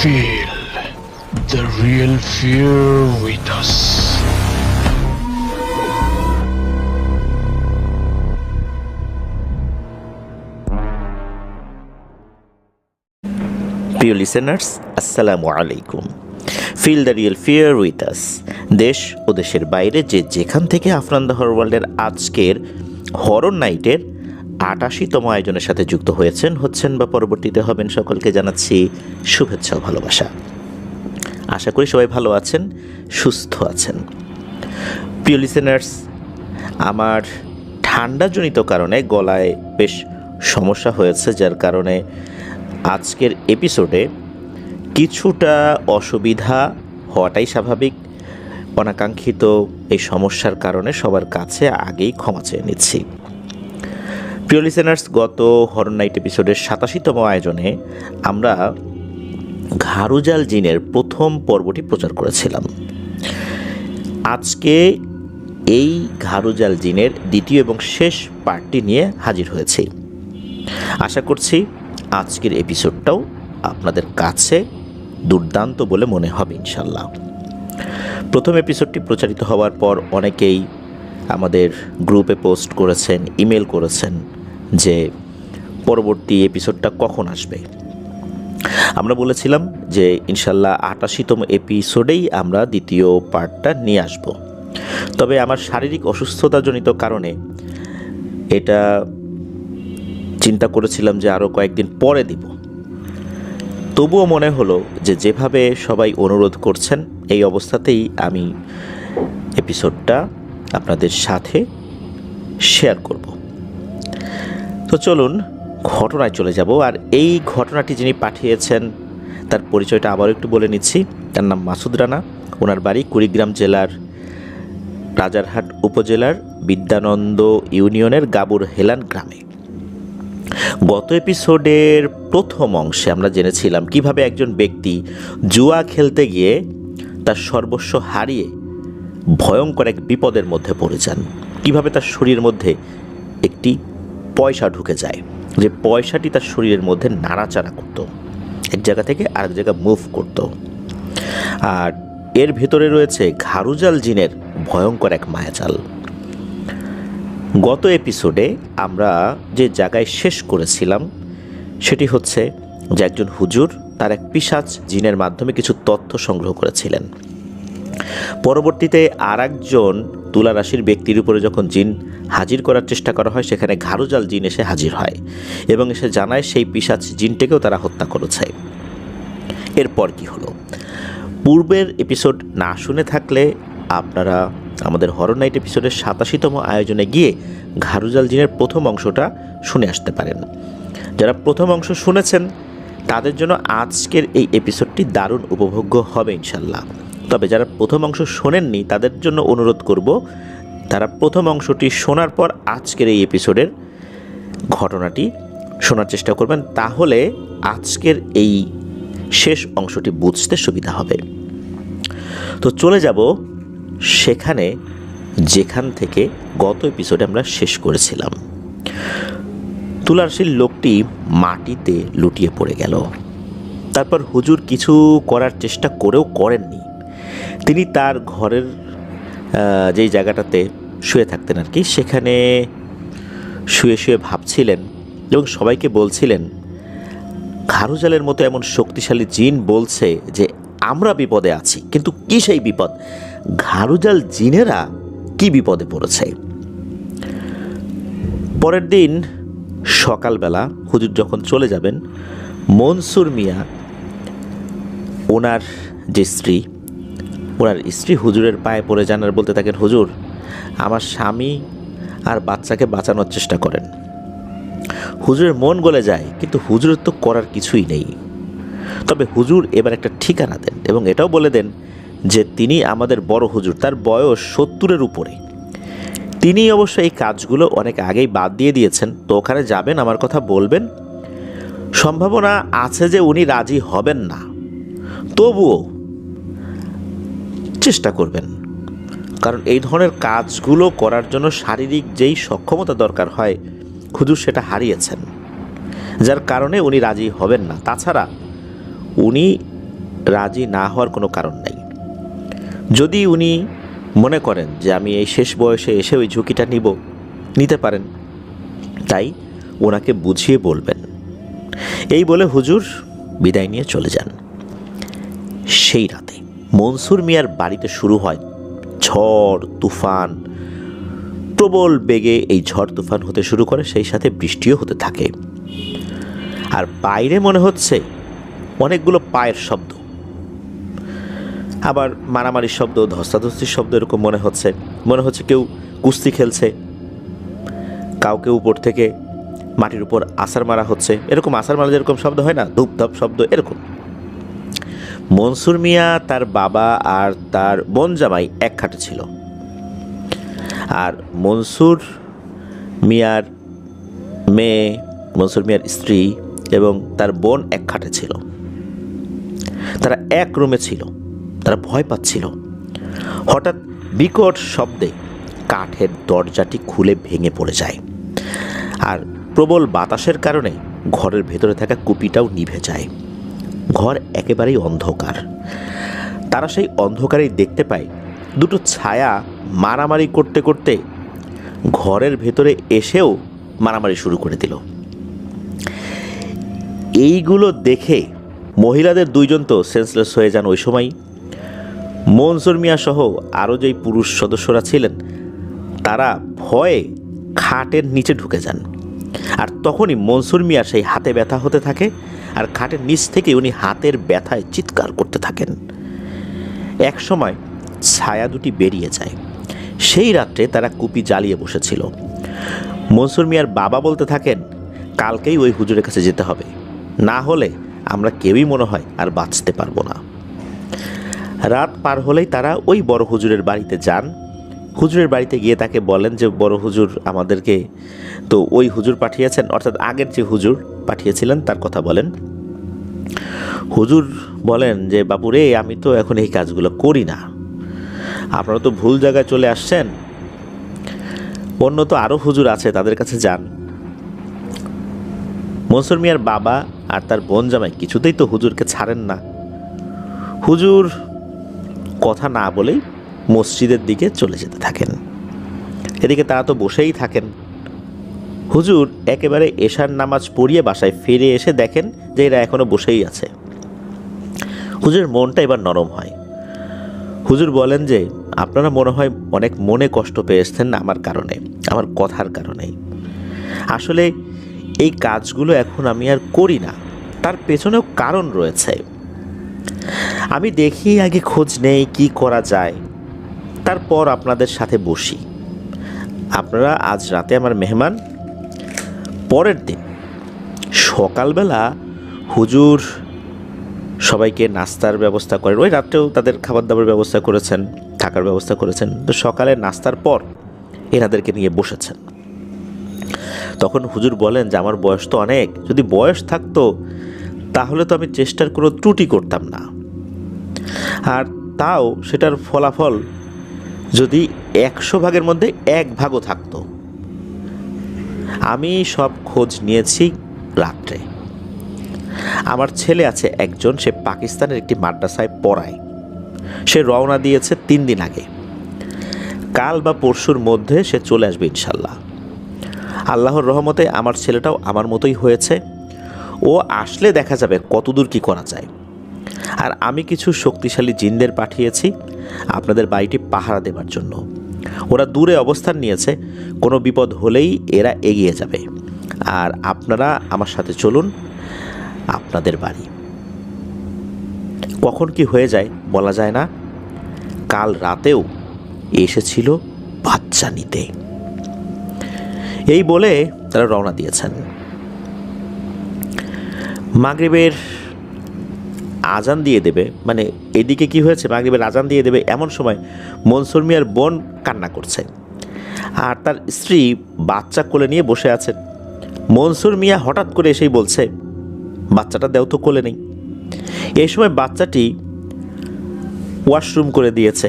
Feel the real fear with us. প্রিয় listeners, আসসালামু আলাইকুম। Feel the real fear with us. দেশ ও দেশের বাইরে যে যেখান থেকে আফরান দ্য হরর ওয়ার্ল্ডের আজকের হরর নাইটের ৮৮তম আয়োজনের সাথে যুক্ত হচ্ছেন বা পরবর্তীতে হবেন, সকলকে জানাচ্ছি শুভেচ্ছা ও ভালোবাসা। আশা করি সবাই ভালো আছেন, সুস্থ আছেন। প্রিয় লিসেনার্স, আমার ঠান্ডাজনিত কারণে গলায় বেশ সমস্যা হয়েছে, যার কারণে আজকের এপিসোডে কিছুটা অসুবিধা হওয়াটাই স্বাভাবিক। অনাকাঙ্ক্ষিত এই সমস্যার কারণে সবার কাছে আগেই ক্ষমা চেয়ে নিচ্ছি। প্রিয় লিসেনার্স, গত হরর নাইট এপিসোডের ৮৭তম আয়োজনে আমরা ঘারুজাল জিনের প্রথম পর্বটি প্রচার করেছিলাম। আজকে এই ঘারুজাল জিনের দ্বিতীয় এবং শেষ পার্টটি নিয়ে হাজির হয়েছি। আশা করছি আজকের এপিসোডটাও আপনাদের কাছে দুর্দান্ত বলে মনে হবে ইনশাল্লাহ। প্রথম এপিসোডটি প্রচারিত হওয়ার পর অনেকেই আমাদের গ্রুপে পোস্ট করেছেন, ইমেল করেছেন যে পরবর্তী এপিসোডটা কখন আসবে। আমরা বলেছিলাম যে ইনশাল্লাহ ৮৮তম এপিসোডেই আমরা দ্বিতীয় পার্টটা নিয়ে আসব। তবে আমার শারীরিক অসুস্থতাজনিত কারণে এটা চিন্তা করেছিলাম যে আরও কয়েকদিন পরে দিব। তবুও মনে হলো যে যেভাবে সবাই অনুরোধ করছেন, এই অবস্থাতেই আমি এপিসোডটা আপনাদের সাথে শেয়ার করব। তো চলুন ঘটনায় চলে যাব। আর এই ঘটনাটি যিনি পাঠিয়েছেন তার পরিচয়টা আবারও একটু বলে নিচ্ছি। তার নাম মাসুদ রানা। ওনার বাড়ি কুড়িগ্রাম জেলার রাজারহাট উপজেলার বিদ্যানন্দ ইউনিয়নের গাবুর হেলান গ্রামে। গত এপিসোডের প্রথম অংশে আমরা জেনেছিলাম কিভাবে একজন ব্যক্তি জুয়া খেলতে গিয়ে তার সর্বস্ব হারিয়ে ভয়ঙ্কর এক বিপদের মধ্যে পড়ে যান। কিভাবে তার শরীরের মধ্যে একটি পয়সা ঢুকে যায়, যে পয়সাটি তার শরীরের মধ্যে নাড়াচাড়া করত, এক জায়গা থেকে আরেক জায়গা মুভ করত। আর এর ভেতরে রয়েছে ঘারুজাল জিনের ভয়ঙ্কর এক মায়াজাল। গত এপিসোডে আমরা যে জায়গায় শেষ করেছিলাম সেটি হচ্ছে যে একজন হুজুর তার এক পিশাচ জিনের মাধ্যমে কিছু তথ্য সংগ্রহ করেছিলেন। পরবর্তীতে আর একজন তুলা রাশির ব্যক্তির উপরে যখন জিন হাজির করার চেষ্টা করা হয়, সেখানে ঘারুজাল জিন এসে হাজির হয় এবং এসে জানায় সেই পিশাচ জিনটাকেও তারা হত্যা করেছে। এরপর কি হলো, পূর্বের এপিসোড না শুনে থাকলে আপনারা আমাদের হরর নাইট এপিসোডের ৮৭তম আয়োজনে গিয়ে ঘারুজাল জিনের প্রথম অংশটা শুনে আসতে পারেন। যারা প্রথম অংশ শুনেছেন তাদের জন্য আজকের এই এপিসোডটি দারুণ উপভোগ্য হবে ইনশাল্লাহ। তবে যারা প্রথম অংশ শোনেননি তাদের জন্য অনুরোধ করব, তারা প্রথম অংশটি শোনার পর আজকের এই এপিসোডের ঘটনাটি শোনার চেষ্টা করবেন, তাহলে আজকের এই শেষ অংশটি বুঝতে সুবিধা হবে। তো চলে যাব সেখানে যেখান থেকে গত এপিসোডে আমরা শেষ করেছিলাম। তুলারাশির লোকটি মাটিতে লুটিয়ে পড়ে গেল। তারপর হুজুর কিছু করার চেষ্টা করেও করেননি। তিনি তার ঘরের যেই জায়গাটাতে শুয়ে থাকতেন আর কি, সেখানে শুয়ে শুয়ে ভাবছিলেন এবং সবাইকে বলছিলেন, ঘারুজালের মতো এমন শক্তিশালী জিন বলছে যে আমরা বিপদে আছি, কিন্তু কি সেই বিপদ? ঘারুজাল জিনেরা কি বিপদে পড়েছে? পরের দিন সকালবেলা হুজুর যখন চলে যাবেন, মনসুর মিয়া ওনার স্ত্রী হুজুরের পায়ে পড়ে যান আর বলতে থাকেন, হুজুর আমার স্বামী আর বাচ্চাকে বাঁচানোর চেষ্টা করেন। হুজুরের মন গলে যায়, কিন্তু হুজুরের তো করার কিছুই নেই। তবে হুজুর এবার একটা ঠিকানা দেন এবং এটাও বলে দেন যে তিনি আমাদের বড় হুজুর, তার বয়স ৭০-এর উপরে। তিনি অবশ্য এই কাজগুলো অনেক আগেই বাদ দিয়ে দিয়েছেন। তো ওখানে যাবেন, আমার কথা বলবেন, সম্ভাবনা আছে যে উনি রাজি হবেন না, তবুও চেষ্টা করবেন, কারণ এই ধরনের কাজগুলো করার জন্য শারীরিক যেই সক্ষমতা দরকার হয় হুজুর সেটা হারিয়েছেন, যার কারণে উনি রাজি হবেন না। তাছাড়া উনি রাজি না হওয়ার কোনো কারণ নাই। যদি উনি মনে করেন যে আমি এই শেষ বয়সে এসে ওই ঝুঁকিটা নিতে পারেন, তাই ওনাকে বুঝিয়ে বলবেন। এই বলে হুজুর বিদায় নিয়ে চলে যান। সেই রাতে মনসুর মিয়ার বাড়িতে শুরু হয় ঝড় তুফান। প্রবল বেগে এই ঝড় তুফান হতে শুরু করে, সেই সাথে বৃষ্টিও হতে থাকে। আর বাইরে মনে হচ্ছে অনেকগুলো পায়ের শব্দ, আবার মারামারির শব্দ, ধস্তাধস্তির শব্দ, এরকম মনে হচ্ছে কেউ কুস্তি খেলছে, কাউকে উপর থেকে মাটির উপর আছাড় মারা হচ্ছে। এরকম আছাড় মারা যেরকম শব্দ হয় না, ধূপধাপ শব্দ, এরকম। মনসুর মিয়া, তার বাবা আর তার বোন জামাই এক খাটে ছিল, আর মনসুর মিয়ার মেয়ে, মনসুর মিয়ার স্ত্রী এবং তার বোন এক খাটে ছিল। তারা এক রুমে ছিল। তারা ভয় পাচ্ছিল। হঠাৎ বিকট শব্দে কাঠের দরজাটি খুলে ভেঙে পড়ে যায়, আর প্রবল বাতাসের কারণে ঘরের ভেতরে থাকা কুপিটাও নিভে যায়। ঘর একেবারেই অন্ধকার। তারা সেই অন্ধকারেই দেখতে পায় দুটো ছায়া মারামারি করতে করতে ঘরের ভেতরে এসেও মারামারি শুরু করে দিল। এইগুলো দেখে মহিলাদের দুইজন তো সেন্সলেস হয়ে যান ওই সময়। মনসুর মিয়া সহ আরও যেই পুরুষ সদস্যরা ছিলেন তারা ভয়ে খাটের নিচে ঢুকে যান। আর তখনই মনসুর মিয়া সেই হাতে ব্যথা হতে থাকে, আর খাটের নিচ থেকে উনি হাতের ব্যথায় চিৎকার করতে থাকেন। এক সময় ছায়া দুটি বেরিয়ে যায়। সেই রাত্রে তারা কুপি জ্বালিয়ে বসেছিল। মনসুর মিয়ার বাবা বলতে থাকেন, কালকেই ওই হুজুরের কাছে যেতে হবে, না হলে আমরা কেউই মনে হয় আর বাঁচতে পারবো না। রাত পার হলেই তারা ওই বড় হুজুরের বাড়িতে যান। হুজুরের বাড়িতে গিয়ে তাকে বলেন যে বড় হুজুর আমাদেরকে তো ওই হুজুর পাঠিয়েছেন, অর্থাৎ আগের যে হুজুর পাঠিয়েছিলেন তার কথা বলেন। হুজুর বলেন যে বাপুরে, আমি তো এখন এই কাজগুলো করি না, আপনারা তো ভুল জায়গায় চলে আসছেন, অন্য তো আরও হুজুর আছে, তাদের কাছে যান। মনসুর মিয়ার বাবা আর তার বোন জামাই কিছুতেই তো হুজুরকে ছাড়েন না। হুজুর কথা না বলেই মসজিদের দিকে চলে যেতে থাকেন। এদিকে তারা তো বসেই থাকেন। হুজুর একেবারে এশার নামাজ পড়িয়ে বাসায় ফিরে এসে দেখেন যে এরা এখনো বসেই আছে। হুজুরের মনটা এবার নরম হয়। হুজুর বলেন যে আপনারা মনে হয় অনেক মনে কষ্ট পেয়েছেন আমার কারণে, আমার কথার কারণে। আসলে এই কাজগুলো এখন আমি আর করি না, তার পেছনেও কারণ রয়েছে। আমি দেখি আগে খোঁজ নেই কি করা যায়, তারপর আপনাদের সাথে বসি। আপনারা আজ রাতে আমার মেহমান। পরের দিন সকালবেলা হুজুর সবাইকে নাস্তার ব্যবস্থা করেন। ওই রাত্রেও তাদের খাবার দাবার ব্যবস্থা করেছেন, থাকার ব্যবস্থা করেছেন। তো সকালে নাস্তার পর এনাদেরকে নিয়ে বসেছেন। তখন হুজুর বলেন যে আমার বয়স তো অনেক, যদি বয়স থাকতো তাহলে তো আমি চেষ্টার কোনো ত্রুটি করতাম না, আর তাও সেটার ফলাফল যদি 100 ভাগের মধ্যে 1 ভাগও থাকতো। আমি সব খোঁজ নিয়েছি রাত্রে। আমার ছেলে আছে একজন, সে পাকিস্তানের একটি মাদ্রাসায় পড়ায়। সে রওনা দিয়েছে 3 দিন আগে। কাল বা পরশুর মধ্যে সে চলে আসবে ইনশাল্লাহ। আল্লাহর রহমতে আমার ছেলেটাও আমার মতোই হয়েছে। ও আসলে দেখা যাবে কতদূর কি করা যায়। আর আমি কিছু শক্তিশালী জিনদের পাঠিয়েছি আপনাদের বাড়িটি পাহারা দেবার জন্য। ওরা দূরে অবস্থান নিয়েছে, কোনো বিপদ হলেই এরা এগিয়ে যাবে। আর আপনারা আমার সাথে চলুন আপনাদের বাড়ি। কখন কি হয়ে যায় বলা যায় না। কাল রাতেও এসেছিল বাচ্চা নিতে। এই বলে তারা রওনা দিয়েছেন। মাগরিবের আজান দিয়ে দেবে, মানে এদিকে কি হয়েছে, মাগরিবের আজান দিয়ে দেবে এমন সময় মনসুর মিয়ার বোন কান্না করছে, আর তার স্ত্রী বাচ্চা কোলে নিয়ে বসে আছেন। মনসুর মিয়া হঠাৎ করে এসেই বলছে, বাচ্চাটা দেও তো, কোলে নেই। এই সময় বাচ্চাটি ওয়াশরুম করে দিয়েছে।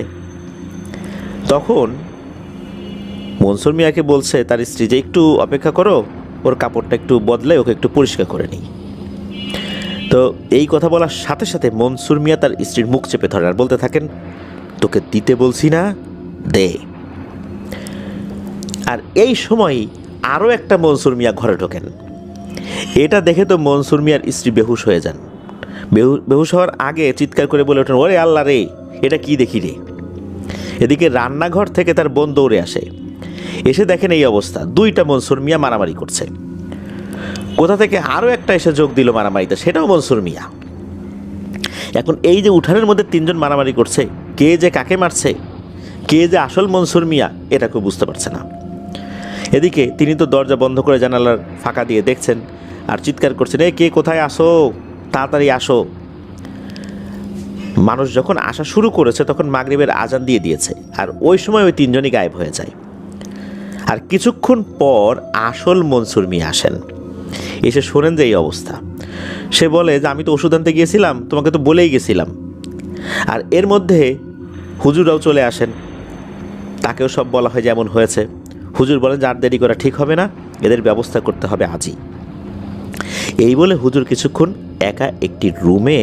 তখন মনসুর মিয়াকে বলছে তার স্ত্রী যে একটু অপেক্ষা করো, ওর কাপড়টা একটু বদলে ওকে একটু পরিষ্কার করে নিই। তো এই কথা বলার সাথে সাথে মনসুর মিয়া তার স্ত্রীর মুখ চেপে ধরেন আর বলতে থাকেন, তোকে দিতে বলছি না, দে। আর এই সময় আরও একটা মনসুর মিয়া ঘরে ঢোকেন। এটা দেখে তো মনসুর মিয়ার স্ত্রী বেহুশ হয়ে যান। বেহুশ হওয়ার আগে চিৎকার করে বলে ওঠেন, ওরে আল্লাহ রে, এটা কি দেখি রে। এদিকে রান্নাঘর থেকে তার বোন দৌড়ে আসে, এসে দেখেন এই অবস্থা, দুইটা মনসুর মিয়া মারামারি করছে। কোথা থেকে আরও একটা এসে যোগ দিল মারামারিতে, সেটাও মনসুর মিয়া। এখন এই যে উঠানের মধ্যে তিনজন মারামারি করছে, কে যে কাকে মারছে, কে যে আসল মনসুর মিয়া, এটা কেউ বুঝতে পারছে না। এদিকে তিনি তো দরজা বন্ধ করে জানালার ফাঁকা দিয়ে দেখছেন আর চিৎকার করছেন, এ কে কোথায় আসো, তাড়াতাড়ি আসো। মানুষ যখন আসা শুরু করেছে তখন মাগরিবের আজান দিয়ে দিয়েছে, আর ওই সময় ওই তিনজনই গায়েব হয়ে যায়। আর কিছুক্ষণ পর আসল মনসুর মিয়া আসেন, এসে শোনেন যে এই অবস্থা। সে বলে যে আমি তো ওষুধ আনতে গিয়েছিলাম, তোমাকে তো বলেই গেছিলাম। আর এর মধ্যে হুজুরাও চলে আসেন, তাকেও সব বলা হয় যেমন হয়েছে। হুজুর বলেন যে আর দেরি করা ঠিক হবে না, এদের ব্যবস্থা করতে হবে আজই। এই বলে হুজুর কিছুক্ষণ একা একটি রুমে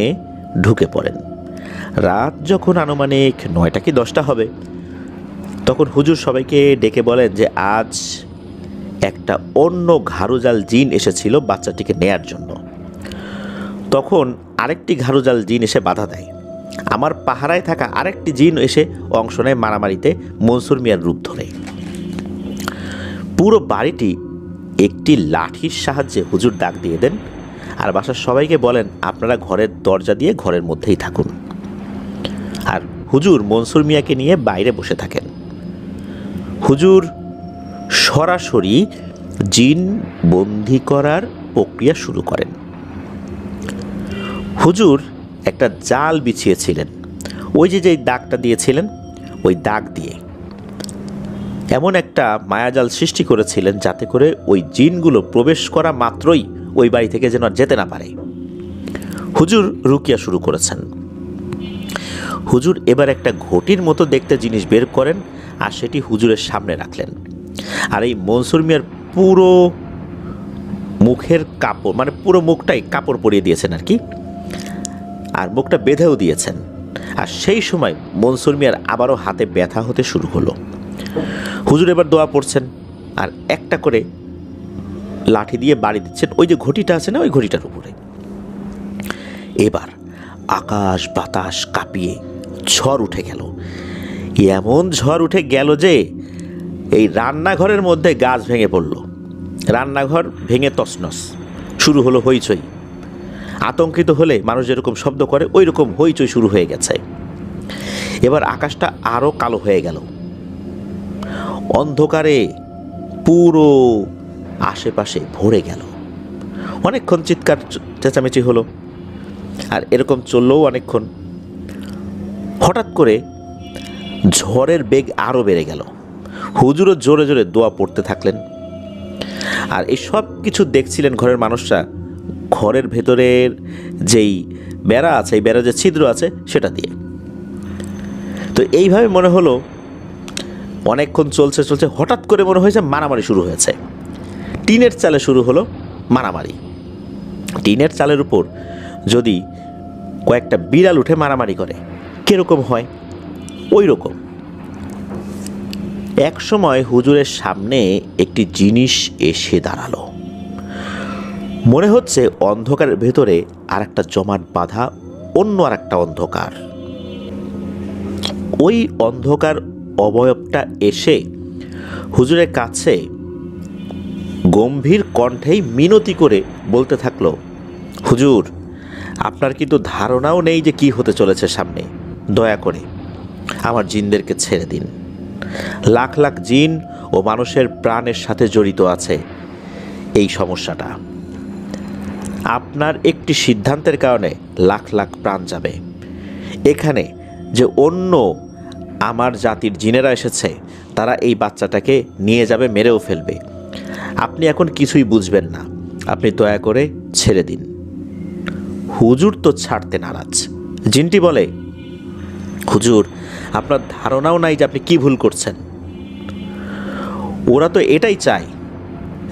ঢুকে পড়েন। রাত যখন আনুমানিক 9টা কি 10টা হবে, তখন হুজুর সবাইকে ডেকে বলেন যে আজ একটা অন্য ঘাড়ুজাল জিন এসেছিল বাচ্চাটিকে নেয়ার জন্য। তখন আরেকটি ঘাড়ুজাল জিন এসে বাধা দেয়। আমার পাহারায় থাকা আরেকটি জিন এসে অংশ নেয় মারামারিতে মনসুর মিয়ার রূপ ধরে। পুরো বাড়িটি একটি লাঠির সাহায্যে হুজুর ডাক দিয়ে দেন, আর বাসার সবাইকে বলেন আপনারা ঘরের দরজা দিয়ে ঘরের মধ্যেই থাকুন। আর হুজুর মনসুর মিয়াকে নিয়ে বাইরে বসে থাকেন। হুজুর সরাসরি জিন বন্দি করার প্রক্রিয়া শুরু করেন। হুজুর একটা জাল বিছিয়েছিলেন, ওই যে যেই দাগটা দিয়েছিলেন ওই দাগ দিয়ে এমন একটা মায়াজাল সৃষ্টি করেছিলেন যাতে করে ওই জিনগুলো প্রবেশ করা মাত্রই ওই বাড়ি থেকে যেন আর যেতে না পারে। হুজুর রুকিয়া শুরু করেছেন। হুজুর এবার একটা ঘটির মতো দেখতে জিনিস বের করেন আর সেটি হুজুরের সামনে রাখলেন। আর এই মনসুর মিয়ার পুরো মুখের কাপড়, মানে পুরো মুখটাই কাপড় পরিয়ে দিয়েছেন আর কি, আর মুখটা বেঁধেও দিয়েছেন। আর সেই সময় মনসুর মিয়ার আবারও হাতে ব্যথা হতে শুরু হলো। হুজুর এবার দোয়া পড়ছেন আর একটা করে লাঠি দিয়ে বাড়ি দিচ্ছেন ওই যে ঘটিটা আছে না, ওই ঘটিটার উপরে। এবার আকাশ বাতাস কাঁপিয়ে ঝড় উঠে গেল। এমন ঝড় উঠে গেল যে এই রান্নাঘরের মধ্যে গাছ ভেঙে পড়ল, রান্নাঘর ভেঙে তছনছ, শুরু হলো হইচই। আতঙ্কিত হলে মানুষ যেরকম শব্দ করে ওই রকম হইচই শুরু হয়ে গেছে। এবার আকাশটা আরও কালো হয়ে গেল, অন্ধকারে পুরো আশেপাশে ভরে গেল। অনেকক্ষণ চিৎকার চেঁচামেচি হলো, আর এরকম চললেও অনেকক্ষণ। হঠাৎ করে ঝড়ের বেগ আরও বেড়ে গেল। হুজুরও জোরে জোরে দোয়া পড়তে থাকলেন। আর এই সব কিছু দেখছিলেন ঘরের মানুষরা ঘরের ভেতরের যেই বেড়া আছে, এই বেড়া যে ছিদ্র আছে সেটা দিয়ে। তো এইভাবে মনে হলো অনেকক্ষণ চলছে চলছে, হঠাৎ করে মনে হয়েছে মারামারি শুরু হয়েছে। টিনের চালে শুরু হলো মারামারি। টিনের চালের উপর যদি কয়েকটা বিড়াল উঠে মারামারি করে কীরকম হয়, ওই রকম। এক সময় হুজুরের সামনে একটি জিনিস এসে দাঁড়ালো। মনে হচ্ছে অন্ধকারের ভেতরে আর একটা জমাট বাঁধা অন্য আর একটা অন্ধকার। ওই অন্ধকার অবয়বটা এসে হুজুরের কাছে গম্ভীর কণ্ঠেই মিনতি করে বলতে থাকলো, হুজুর আপনার কিন্তু ধারণাও নেই যে কি হতে চলেছে সামনে, দয়া করে আমার জিনদেরকে ছেড়ে দিন। লাখ লাখ জিন ও মানুষের প্রাণের সাথে জড়িত আছে এই সমস্যাটা। আপনার একটি সিদ্ধান্তের কারণে লাখ লাখ প্রাণ যাবে। এখানে যে অন্য আমার জাতির জিনেরা এসেছে তারা এই বাচ্চাটাকে নিয়ে যাবে, মেরেও ফেলবে। আপনি এখন কিছুই বুঝবেন না, আপনি দয়া করে ছেড়ে দিন। হুজুর তো ছাড়তে নারাজ। জিনটি বলে, হুজুর আপনার ধারণাও নাই যে আপনি কি ভুল করছেন। ওরা তো এটাই চায়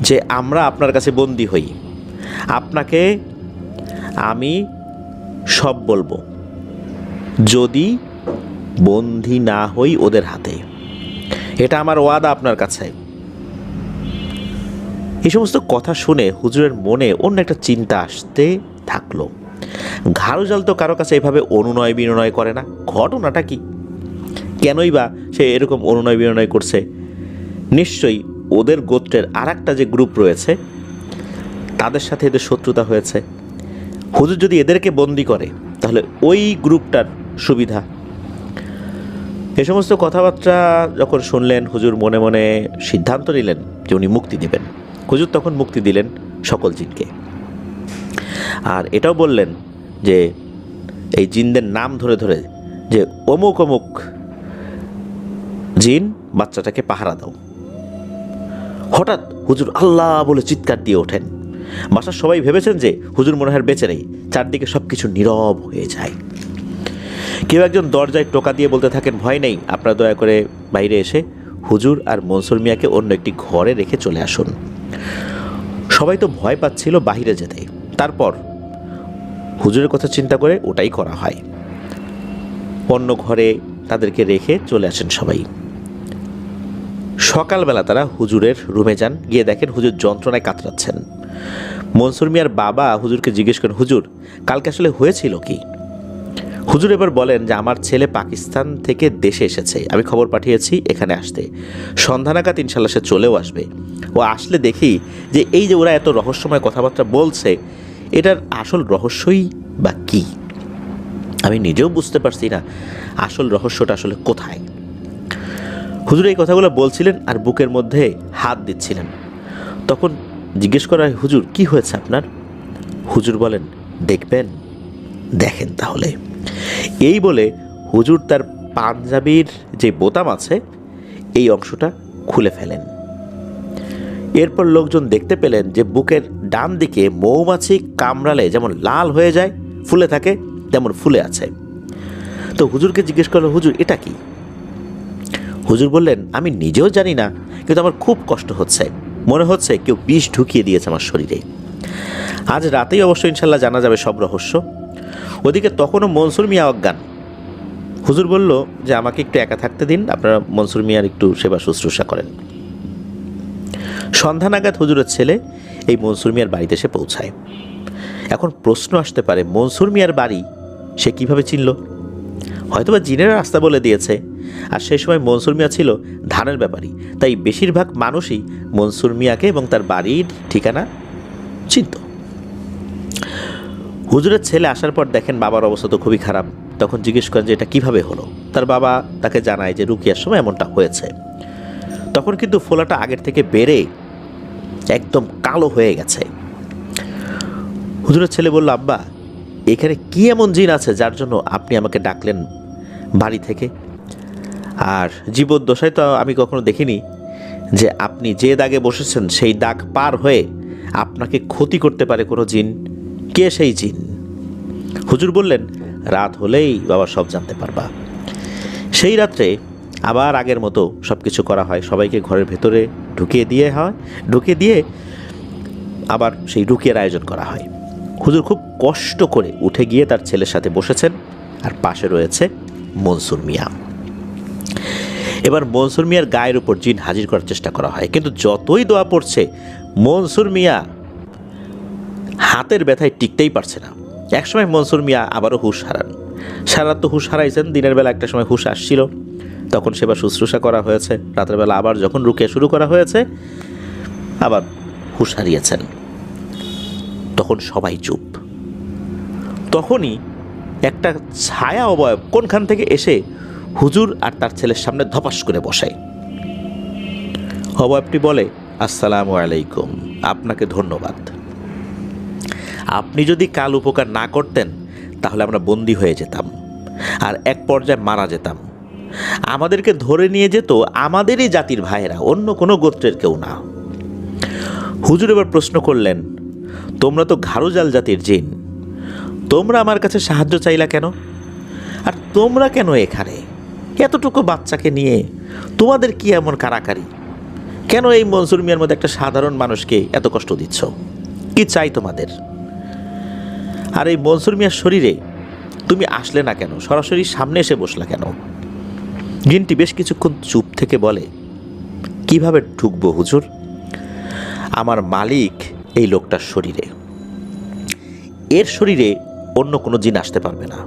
যে আমরা আপনার কাছে বন্দী হই, আপনাকে আমি সব বলবো, যদি বন্দী না হই ওদের হাতে। এটা আমার ওয়াদা আপনার কাছে। এই সমস্ত কথা শুনে হুজুরের মনে অন্য একটা চিন্তা আসতে থাকলো। ঘাড়ুজাল তো কারো কাছে এভাবে অনুনয় বিনয় করে না, ঘটনাটা কি? কেনই বা সে এরকম অনুনয় বিনয় করছে? নিশ্চয়ই ওদের গোত্রের আর একটা যে গ্রুপ রয়েছে তাদের সাথে এদের শত্রুতা হয়েছে। হুজুর যদি এদেরকে বন্দি করে তাহলে ওই গ্রুপটার সুবিধা। এ সমস্ত কথাবার্তা যখন শুনলেন, হুজুর মনে মনে সিদ্ধান্ত নিলেন যে উনি মুক্তি দেবেন। হুজুর তখন মুক্তি দিলেন সকল জিনকে, আর এটাও বললেন যে এই জিনদের নাম ধরে ধরে যে অমুক অমুক জিন বাচ্চাটাকে পাহারা দাও। হঠাৎ হুজুর আল্লাহ বলে চিৎকার দিয়ে ওঠেন। বাসার সবাই ভেবেছেন যে হুজুর মনে হয় বেঁচে নেই। চারদিকে সব কিছু নীরব হয়ে যায়। কেউ একজন দরজায় টোকা দিয়ে বলতে থাকেন, ভয় নেই, আপনারা দয়া করে বাইরে এসে হুজুর আর মনসুর মিয়াকে অন্য একটি ঘরে রেখে চলে আসুন। সবাই তো ভয় পাচ্ছিল বাহিরে যেতে। তারপর হুজুরের কথা চিন্তা করে ওটাই করা হয়। অন্য ঘরে তাদেরকে রেখে চলে আসেন সবাই। সকালবেলা তারা হুজুরের রুমে যান, গিয়ে দেখেন হুজুর যন্ত্রণায় কাতরাচ্ছেন। মনসুর মিয়ার বাবা হুজুরকে জিজ্ঞেস করেন, হুজুর কালকে আসলে হয়েছিল কি? হুজুর এবার বলেন যে আমার ছেলে পাকিস্তান থেকে দেশে এসেছে, আমি খবর পাঠিয়েছি এখানে আসতে, সন্ধ্যা নাগাদ ইনশাল্লাহ সে চলেও আসবে। ও আসলে দেখি যে এই যে ওরা এত রহস্যময় কথাবার্তা বলছে, এটার আসল রহস্যই বা কী? আমি নিজেও বুঝতে পারছি না আসল রহস্যটা আসলে কোথায়। হুজুর এই কথাগুলো বলছিলেন আর বুকের মধ্যে হাত দিচ্ছিলেন। তখন জিজ্ঞেস করা হয়, হুজুর কি হয়েছে আপনার? হুজুর বলেন, দেখবেন? দেখেন তাহলে। এই বলে হুজুর তার পাঞ্জাবির যে বোতাম আছে এই অংশটা খুলে ফেলেন। এরপর লোকজন দেখতে পেলেন যে বুকের ডান দিকে মৌমাছি কামড়ালে যেমন লাল হয়ে যায়, ফুলে থাকে, তেমন ফুলে আছে। তো হুজুরকে জিজ্ঞেস করলো, হুজুর এটা কি? হুজুর বললেন, আমি নিজেও জানি না, কিন্তু আমার খুব কষ্ট হচ্ছে, মনে হচ্ছে কেউ বিষ ঢুকিয়ে দিয়েছে আমার শরীরে। আজ রাতেই অবশ্য ইনশাল্লাহ জানা যাবে সব রহস্য। ওদিকে তখনও মনসুর মিয়া অজ্ঞান। হুজুর বলল যে আমাকে একটু একা থাকতে দিন, আপনারা মনসুর মিয়ার একটু সেবা শুশ্রূষা করেন। সন্ধ্যা নাগাদ হুজুরের ছেলে এই মনসুর মিয়ার বাড়িতে এসে পৌঁছায়। এখন প্রশ্ন আসতে পারে, মনসুর মিয়ার বাড়ি সে কিভাবে চিনল? হয়তোবা জিনের রাস্তা বলে দিয়েছে। আর সেই সময় মনসুর মিয়া ছিল ধানের ব্যাপারী, তাই বেশিরভাগ মানুষই মনসুর মিয়াকে এবং তার বাড়ির ঠিকানা চিনত। হুজুরের ছেলে আসার পর দেখেন বাবার অবস্থা তো খুবই খারাপ। তখন জিজ্ঞেস করেন যে এটা কিভাবে হলো। তার বাবা তাকে জানায় যে রুকিয়ার সময় এমনটা হয়েছে। তখন কিন্তু ফোলাটা আগের থেকে বেড়ে একদম কালো হয়ে গেছে। হুজুরের ছেলে বলল, আব্বা এখানে কি এমন জিন আছে যার জন্য আপনি আমাকে ডাকলেন বাড়ি থেকে? আর জীবদ্দশায় তো আমি কখনো দেখিনি যে আপনি যে দাগে বসেছেন সেই দাগ পার হয়ে আপনাকে ক্ষতি করতে পারে কোনো জিন। কে সেই জিন? হুজুর বললেন, রাত হলেই বাবা সব জানতে পারবা। সেই রাত্রে আবার আগের মতো সব কিছু করা হয়, সবাইকে ঘরের ভেতরে ঢুকিয়ে দিয়ে আবার সেই রুকিয়ার আয়োজন করা হয়। হুজুর খুব কষ্ট করে উঠে গিয়ে তার ছেলের সাথে বসেছেন, আর পাশে রয়েছে মনসুর মিয়া। এবার মনসুর মিয়ার গায়ের উপর জিন হাজির করার চেষ্টা করা হয়, কিন্তু যতই দোয়া পড়ছে মনসুর মিয়া হাতের ব্যথায় টিকতেই পারছে না। একসময় মনসুর মিয়া আবারও হুঁশ হারান। সারা তো হুঁশ হারাইছেন, দিনের বেলা একটা সময় হুঁশ আসছিল, তখন সেবা শুশ্রূষা করা হয়েছে। রাতের বেলা আবার যখন রুকিয়া শুরু করা হয়েছে আবার হুঁশ হারিয়েছেন। তখন সবাই চুপ। তখনই একটা ছায়া অবয়ব কোনখান থেকে এসে হুজুর আর তার ছেলের সামনে ধপাস করে বসায়। অবয়বটি বলে, আসসালামু আলাইকুম, আপনাকে ধন্যবাদ। আপনি যদি কাল উপকার না করতেন তাহলে আমরা বন্দী হয়ে যেতাম আর এক পর্যায়ে মারা যেতাম। আমাদেরকে ধরে নিয়ে যেত আমাদেরই জাতির ভাইয়েরা, অন্য কোনো গোত্রের কেউ না। হুজুর এবার প্রশ্ন করলেন, তোমরা তো ঘাড়ুজাল জাতির জিন, তোমরা আমার কাছে সাহায্য চাইলা কেন? আর তোমরা কেন এখানে এতটুকু বাচ্চাকে নিয়ে? তোমাদের কি এমন কারাকারি? কেন এই মনসুর মিয়ার মধ্যে একটা সাধারণ মানুষকে এত কষ্ট দিচ্ছ? কি চাই তোমাদের? আর এই মনসুর মিয়ার শরীরে তুমি আসলে না কেন, সরাসরি সামনে এসে বসলা কেন? জিনটি বেশ কিছুক্ষণ চুপ থেকে বলে, কিভাবে ঢুকবো হুজুর? আমার মালিক এই লোকটার শরীরে, এর শরীরে অন্য কোনো জিন আসতে পারবে না।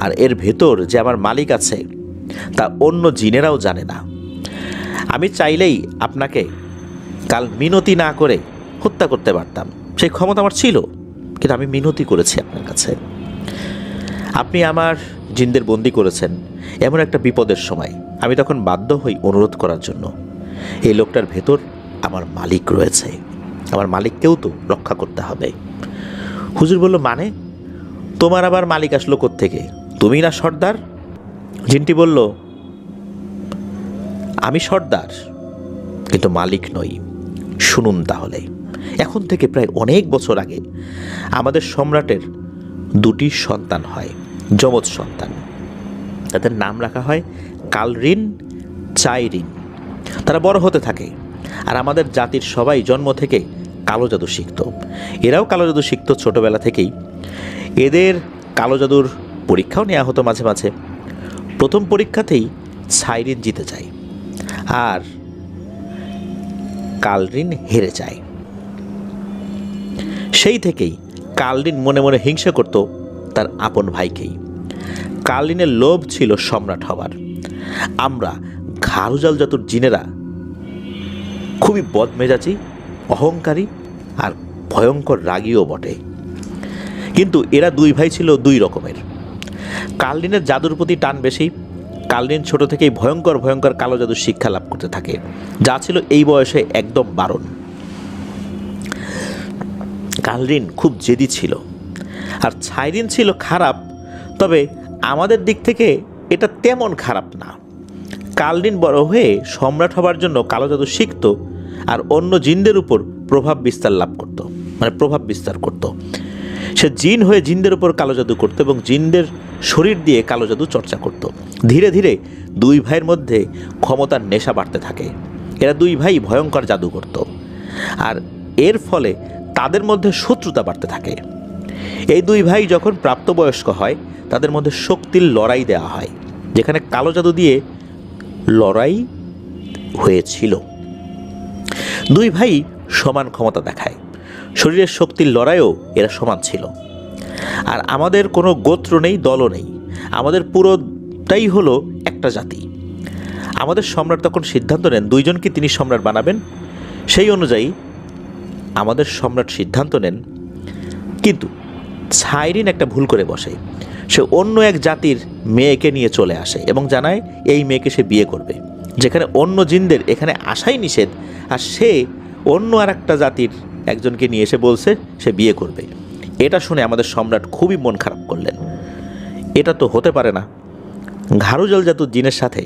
আর এর ভেতর যে আমার মালিক আছে তা অন্য জিনেরাও জানে না। আমি চাইলেই আপনাকে কাল মিনতি না করে হত্যা করতে পারতাম, সেই ক্ষমতা আমার ছিল, কিন্তু আমি মিনতি করেছি আপনার কাছে। আপনি আমার জিনদের বন্দি করেছেন এমন একটা বিপদের সময়, আমি তখন বাধ্য হই অনুরোধ করার জন্য। এই লোকটার ভেতর আমার মালিক রয়েছে, আমার মালিককেও তো রক্ষা করতে হবে। হুজুর বলল, মানে তোমার আবার মালিক আসলো কোত্থেকে? তুমি না সর্দার? জিনটি বলল, আমি সর্দার কিন্তু মালিক নই। শুনুন তাহলে, এখন থেকে প্রায় অনেক বছর আগে আমাদের সম্রাটের দুটি সন্তান হয়, যমজ সন্তান। তাদের নাম রাখা হয় কালরিন, চাইরিন। তারা বড় হতে থাকে, আর আমাদের জাতির সবাই জন্ম থেকে কালো জাদু শিখত। এরাও কালো জাদু শিখত ছোটবেলা থেকেই। এদের কালো জাদুর পরীক্ষাও নেওয়া হতো মাঝে মাঝে। প্রথম পরীক্ষাতেই চাইরিন জিতে যায় আর কালরিন হেরে যায়। সেই থেকেই কালরিন মনে মনে হিংসা করত তার আপন ভাইকেই। কালরিনের লোভ ছিল সম্রাট হবার। আমরা ঘারুজাল জাতুর জিনেরা খুবই বদমেজাজি, অহংকারী আর ভয়ঙ্কর রাগীও বটে। কিন্তু এরা দুই ভাই ছিল দুই রকমের। কালরিনের জাদুর প্রতি টান বেশি। কালরিন ছোট থেকেই ভয়ঙ্কর ভয়ঙ্কর কালো জাদুর শিক্ষা লাভ করতে থাকে, যা ছিল এই বয়সে একদম বারণ। কালরিন খুব জেদি ছিল, আর চাইরিন ছিল খারাপ, তবে আমাদের দিক থেকে এটা তেমন খারাপ না। কালরিন বড় হয়ে সম্রাট হবার জন্য কালো জাদু শিখত আর অন্য জিনদের উপর প্রভাব বিস্তার করত। সে জিন হয়ে জিনদের উপর কালো জাদু করত এবং জিনদের শরীর দিয়ে কালো জাদু চর্চা করত। ধীরে ধীরে দুই ভাইয়ের মধ্যে ক্ষমতার নেশা বাড়তে থাকে। এরা দুই ভাই ভয়ঙ্কর জাদু করত, আর এর ফলে তাদের মধ্যে শত্রুতা বাড়তে থাকে। এই দুই ভাই যখন প্রাপ্তবয়স্ক হয়, তাদের মধ্যে শক্তির লড়াই দেওয়া হয়, যেখানে কালো জাদু দিয়ে লড়াই হয়েছিল। দুই ভাই সমান ক্ষমতা দেখায়, শরীরের শক্তির লড়াইও এরা সমান ছিল। আর আমাদের কোনো গোত্র নেই, দলও নেই, আমাদের পুরোটাই হলো একটা জাতি। আমাদের সম্রাট তখন সিদ্ধান্ত নেন দুইজনকে তিনি সম্রাট বানাবেন। সেই অনুযায়ী আমাদের সম্রাট সিদ্ধান্ত নেন, কিন্তু চাইরিন একটা ভুল করে বসে। সে অন্য এক জাতির মেয়েকে নিয়ে চলে আসে এবং জানায় এই মেয়েকে সে বিয়ে করবে, যেখানে অন্য জিনদের এখানে আসাই নিষেধ। আর সে অন্য আর একটা জাতির একজনকে নিয়ে এসে বলছে সে বিয়ে করবে। এটা শুনে আমাদের সম্রাট খুবই মন খারাপ করলেন। এটা তো হতে পারে না, ঘারুজাল জাতুর জিনের সাথে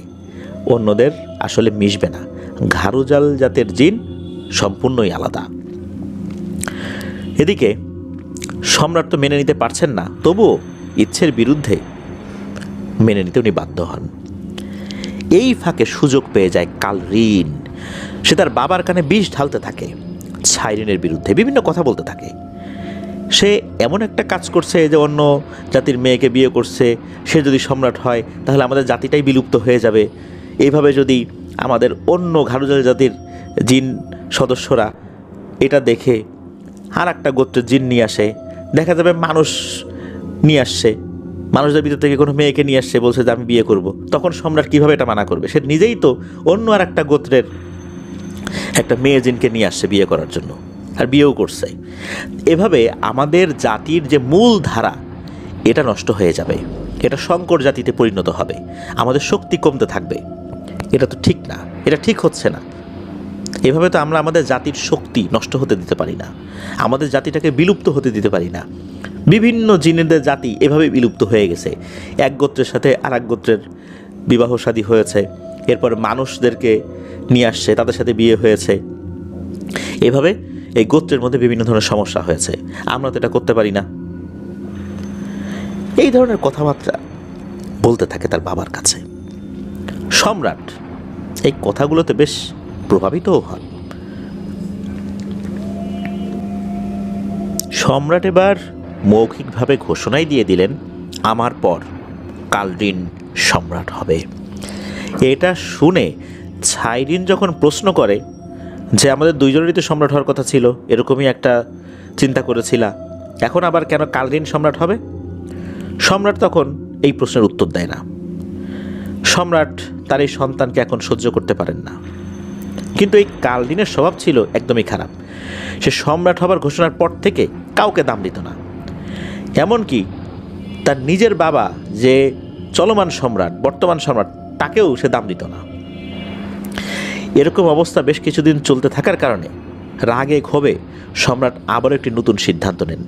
অন্যদের আসলে মিশবে না। ঘারুজাল জাতের জিন সম্পূর্ণই আলাদা। এদিকে সম্রাট তো মেনে নিতে পারছেন না, তবুও ইচ্ছের বিরুদ্ধে মেনে নিতে উনি বাধ্য হন। এই ফাঁকে সুযোগ পেয়ে যায় কালরিন। সে তার বাবার কানে বিষ ঢালতে থাকে, চাইরিনের বিরুদ্ধে বিভিন্ন কথা বলতে থাকে। সে এমন একটা কাজ করছে যে অন্য জাতির মেয়েকে বিয়ে করছে, সে যদি সম্রাট হয় তাহলে আমাদের জাতিটাই বিলুপ্ত হয়ে যাবে। এইভাবে যদি আমাদের অন্য ঘারুজাল জাতির জিন সদস্যরা এটা দেখে আর একটা গোত্রের জিন নিয়ে আসে, দেখা যাবে মানুষ নিয়ে আসছে, মানুষদের ভিতর থেকে কোনো মেয়েকে নিয়ে আসছে, বলছে যে আমি বিয়ে করব, তখন সম্রাট কীভাবে এটা মানা করবে? সে নিজেই তো অন্য আর একটা গোত্রের একটা মেয়ে জিনকে নিয়ে আসছে বিয়ে করার জন্য, আর বিয়েও করছে। এভাবে আমাদের জাতির যে মূল ধারা এটা নষ্ট হয়ে যাবে, এটা সংকর জাতিতে পরিণত হবে, আমাদের শক্তি কমতে থাকবে। এটা তো ঠিক না, এটা ঠিক হচ্ছে না। এভাবে তো আমরা আমাদের জাতির শক্তি নষ্ট হতে দিতে পারি না, আমাদের জাতিটাকে বিলুপ্ত হতে দিতে পারি না। বিভিন্ন জিনেদের জাতি এভাবে বিলুপ্ত হয়ে গেছে। এক গোত্রের সাথে আর এক গোত্রের বিবাহ শাদী হয়েছে, এরপর মানুষদেরকে নিয়ে আসছে, তাদের সাথে বিয়ে হয়েছে। এভাবে এই গোত্রের মধ্যে বিভিন্ন ধরনের সমস্যা হয়েছে। আমরা তো এটা করতে পারি না। এই ধরনের কথাবার্তা বলতে থাকে তার বাবার কাছে। সম্রাট এই কথাগুলোতে বেশ প্রভাবিতও হন। সম্রাট এবার মৌখিকভাবে ঘোষণাই দিয়ে দিলেন, আমার পর কালরিন সম্রাট হবে। এটা শুনে ছাইরিন যখন প্রশ্ন করে যে আমাদের দুইজনেরই তো সম্রাট হওয়ার কথা ছিল, এরকমই একটা চিন্তা করেছিলা, এখন আবার কেন কালরিন সম্রাট হবে? সম্রাট তখন এই প্রশ্নের উত্তর দেয় না। সম্রাট তার এই সন্তানকে এখন সহ্য করতে পারেন না। কিন্তু এই কালরিনের স্বভাব ছিল একদমই খারাপ। সে সম্রাট হবার ঘোষণার পর থেকে কাউকে দাম দিত না। এমনকি তার নিজের বাবা যে চলমান সম্রাট, বর্তমান সম্রাট, তাকেও সে দাম দিত না। এরকম অবস্থা বেশ কিছুদিন চলতে থাকার কারণে রাগে ক্ষোভে সম্রাট আবার একটি নতুন সিদ্ধান্ত নেন।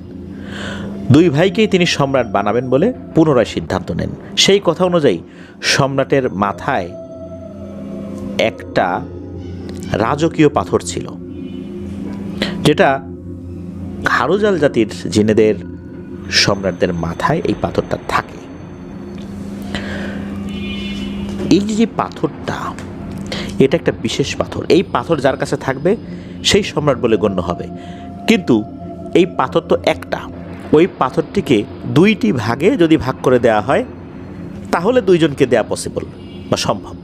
দুই ভাইকেই তিনি সম্রাট বানাবেন বলে পুনরায় সিদ্ধান্ত নেন। সেই কথা অনুযায়ী সম্রাটের মাথায় একটা রাজকীয় পাথর ছিল, যেটা ঘাড়োজাল জাতির জিনেদের সম্রাটদের মাথায় এই পাথরটা থাকে। এই যে পাথরটা, এটা একটা বিশেষ পাথর। এই পাথর যার কাছে থাকবে সেই সম্রাট বলে গণ্য হবে। কিন্তু এই পাথর তো একটা, ওই পাথরটিকে দুইটি ভাগে যদি ভাগ করে দেওয়া হয় তাহলে দুইজনকে দেয়া পসিবল বা সম্ভব।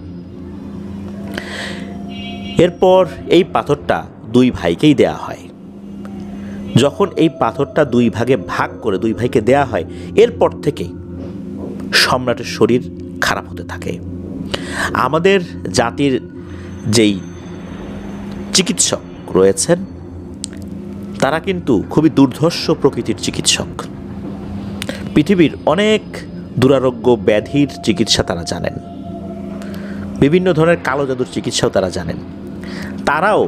এরপর এই পাথরটা দুই ভাইকেই দেয়া হয়। যখন এই পাথরটা দুই ভাগে ভাগ করে দুই ভাইকে দেয়া হয়, এরপর থেকে সম্রাটের শরীর খারাপ হতে থাকে। আমাদের জাতির যেই চিকিৎসক রয়েছেন তারা কিন্তু খুবই দুর্ধর্ষ প্রকৃতির চিকিৎসক। পৃথিবীর অনেক দুরারোগ্য ব্যাধির চিকিৎসা তারা জানেন, বিভিন্ন ধরনের কালো জাদুর চিকিৎসাও তারা জানেন। তারাও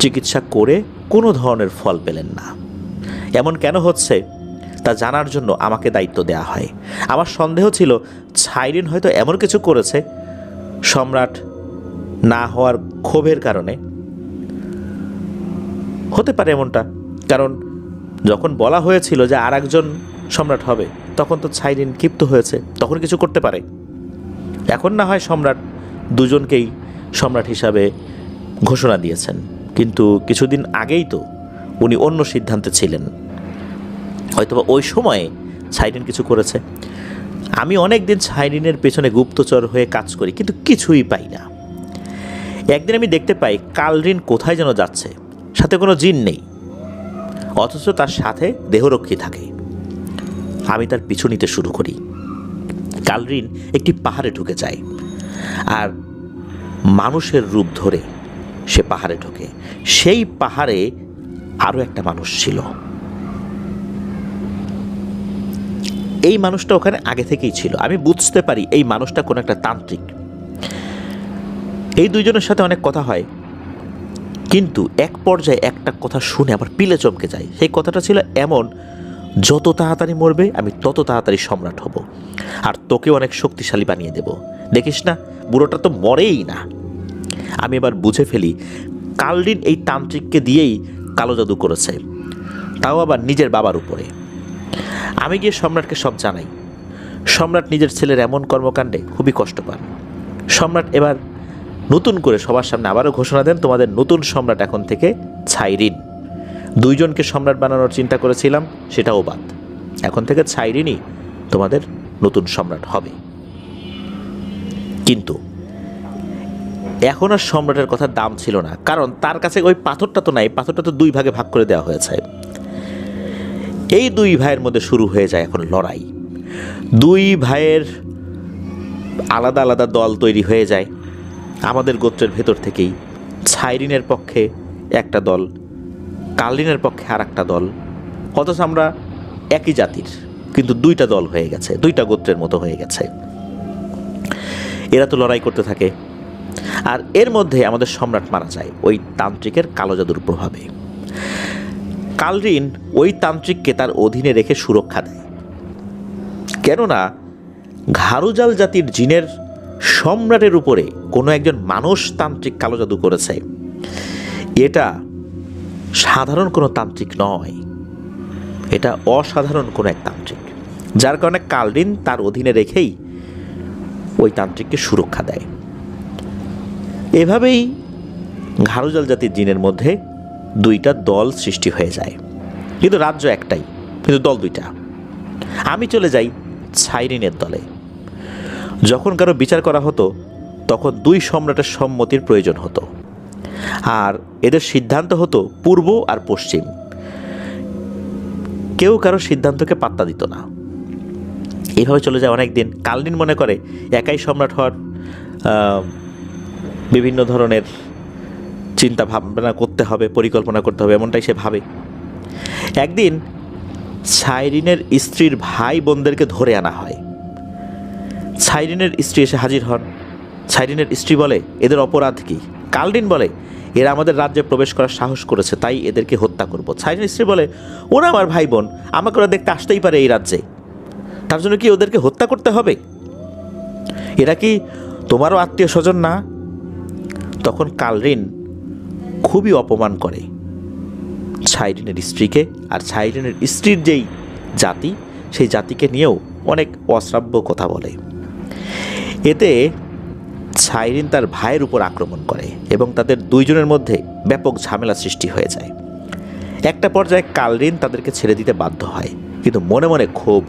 চিকিৎসা করে কোনো ধরনের ফল পেলেন না। এমন কেন হচ্ছে তা জানার জন্য আমাকে দায়িত্ব দেয়া হয়। আমার সন্দেহ ছিল ছাইরিন হয়তো এমন কিছু করেছে সম্রাট না হওয়ার ক্ষোভের কারণে। হতে পারে এমনটা, কারণ যখন বলা হয়েছিল যে আর একজন সম্রাট হবে তখন তো ছাইরিন ক্ষিপ্ত হয়েছে, তখন কিছু করতে পারে। এখন না হয় সম্রাট দুজনকেই সম্রাট হিসাবে ঘোষণা দিয়েছেন, কিন্তু কিছুদিন আগেই তো উনি অন্য সিদ্ধান্তে ছিলেন। হয়তোবা ওই সময়ে ছাইরিন কিছু করেছে। আমি অনেক দিন ছাইরিনের পেছনে গুপ্তচর হয়ে কাজ করি, কিন্তু কিছুই পাই না। একদিন আমি দেখতে পাই কালরিন কোথায় যেন যাচ্ছে, সাথে কোনো জিন নেই, অথচ তার সাথে দেহরক্ষী থাকে। আমি তার পিছু নিতে শুরু করি। কালরিন একটি পাহাড়ে ঢুকে যায় আর মানুষের রূপ ধরে সে পাহাড়ে ঢোকে। সেই পাহাড়ে আরও একটা মানুষ ছিল। এই মানুষটা ওখানে আগে থেকেই ছিল। আমি বুঝতে পারি এই মানুষটা কোনো একটা তান্ত্রিক। এই দুইজনের সাথে অনেক কথা হয়, কিন্তু এক পর্যায়ে একটা কথা শুনে আবার পিলে চমকে যায়। সেই কথাটা ছিল এমন, যত তাড়াতাড়ি মরবে আমি তত তাড়াতাড়ি সম্রাট হব, আর তোকে অনেক শক্তিশালী বানিয়ে দেব। দেখিস না, বুড়োটা তো মরেই না। আমি এবার বুঝে ফেলি কালরিন এই তান্ত্রিককে দিয়েই কালো জাদু করেছে, তাও আবার নিজের বাবার উপরে। আমি গিয়ে সম্রাটকে সব জানাই। সম্রাট নিজের ছেলের এমন কর্মকাণ্ডে খুবই কষ্ট পান। সম্রাট এবার নতুন করে সবার সামনে আবারও ঘোষণা দেন, তোমাদের নতুন সম্রাট এখন থেকে ছাইরিন। দুইজনকে সম্রাট বানানোর চিন্তা করেছিলাম, সেটাও বাদ। এখন থেকে ছাইরিনই তোমাদের নতুন সম্রাট হবে। কিন্তু এখন আর সম্রাটের কথা দাম ছিল না, কারণ তার কাছে ওই পাথরটা তো নাই। পাথরটা তো দুই ভাগে ভাগ করে দেওয়া হয়েছে। এই দুই ভাইয়ের মধ্যে শুরু হয়ে যায় এখন লড়াই। দুই ভাইয়ের আলাদা আলাদা দল তৈরি হয়ে যায় আমাদের গোত্রের ভেতর থেকেই। ছাইরিনের পক্ষে একটা দল, কালরিনের পক্ষে আর একটা দল। অথচ আমরা একই জাতির, কিন্তু দুইটা দল হয়ে গেছে, দুইটা গোত্রের মতো হয়ে গেছে। এরা তো লড়াই করতে থাকে, আর এর মধ্যে আমাদের সম্রাট মারা যায় ওই তান্ত্রিকের কালো জাদুর প্রভাবে। কালরিন ওই তান্ত্রিককে তার অধীনে রেখে সুরক্ষা দেয়, কেননা ঘাড়োজাল জাতির জিনের সম্রাটের উপরে কোনো একজন মানুষ তান্ত্রিক কালো জাদু করেছে, এটা সাধারণ কোনো তান্ত্রিক নয়, এটা অসাধারণ কোনো এক তান্ত্রিক। যার কারণে কালরিন তার অধীনে রেখেই ওই তান্ত্রিককে সুরক্ষা দেয়। এভাবেই ঘাড়োজাল জাতির জিনের মধ্যে দুইটা দল সৃষ্টি হয়ে যায়, কিন্তু রাজ্য একটাই, কিন্তু দল দুইটা। আমি চলে যাই ছাইরিনের দলে। যখন কারো বিচার করা হতো তখন দুই সম্রাটের সম্মতির প্রয়োজন হতো, আর এদের সিদ্ধান্ত হতো পূর্ব আর পশ্চিম। কেউ কারো সিদ্ধান্তকে পাত্তা দিত না। এইভাবে চলে যায় অনেক দিন। কালনিন মনে করে একাই সম্রাট হওয়ার বিভিন্ন ধরনের চিন্তা ভাবনা করতে হবে, পরিকল্পনা করতে হবে, এমনটাই সে ভাবে। একদিন ছাইরিনের স্ত্রীর ভাই বোনদেরকে ধরে আনা হয়। ছাইরিনের স্ত্রী এসে হাজির হন। ছাইরিনের স্ত্রী বলে, এদের অপরাধ কি? কালনিন বলে, এরা আমাদের রাজ্যে প্রবেশ করার সাহস করেছে, তাই এদেরকে হত্যা করব। ছাইরিনের স্ত্রী বলে, ওরা আমার ভাই বোন, আমাকে ওরা দেখতে আসতেই পারে এই রাজ্যে, তার জন্য কি ওদেরকে হত্যা করতে হবে? এরা কি তোমারও আত্মীয় স্বজন না? তখন কালরিন খুবই অপমান করে ছাইরিনের স্ত্রীকে, আর ছাইরিনের স্ত্রীর যেই জাতি, সেই জাতিকে নিয়েও অনেক অশ্রাব্য কথা বলে। এতে ছাইরিন তার ভাইয়ের উপর আক্রমণ করে এবং তাদের দুইজনের মধ্যে ব্যাপক ঝামেলা সৃষ্টি হয়ে যায়। একটা পর্যায়ে কালরিন তাদেরকে ছেড়ে দিতে বাধ্য হয়, কিন্তু মনে মনে ক্ষোভ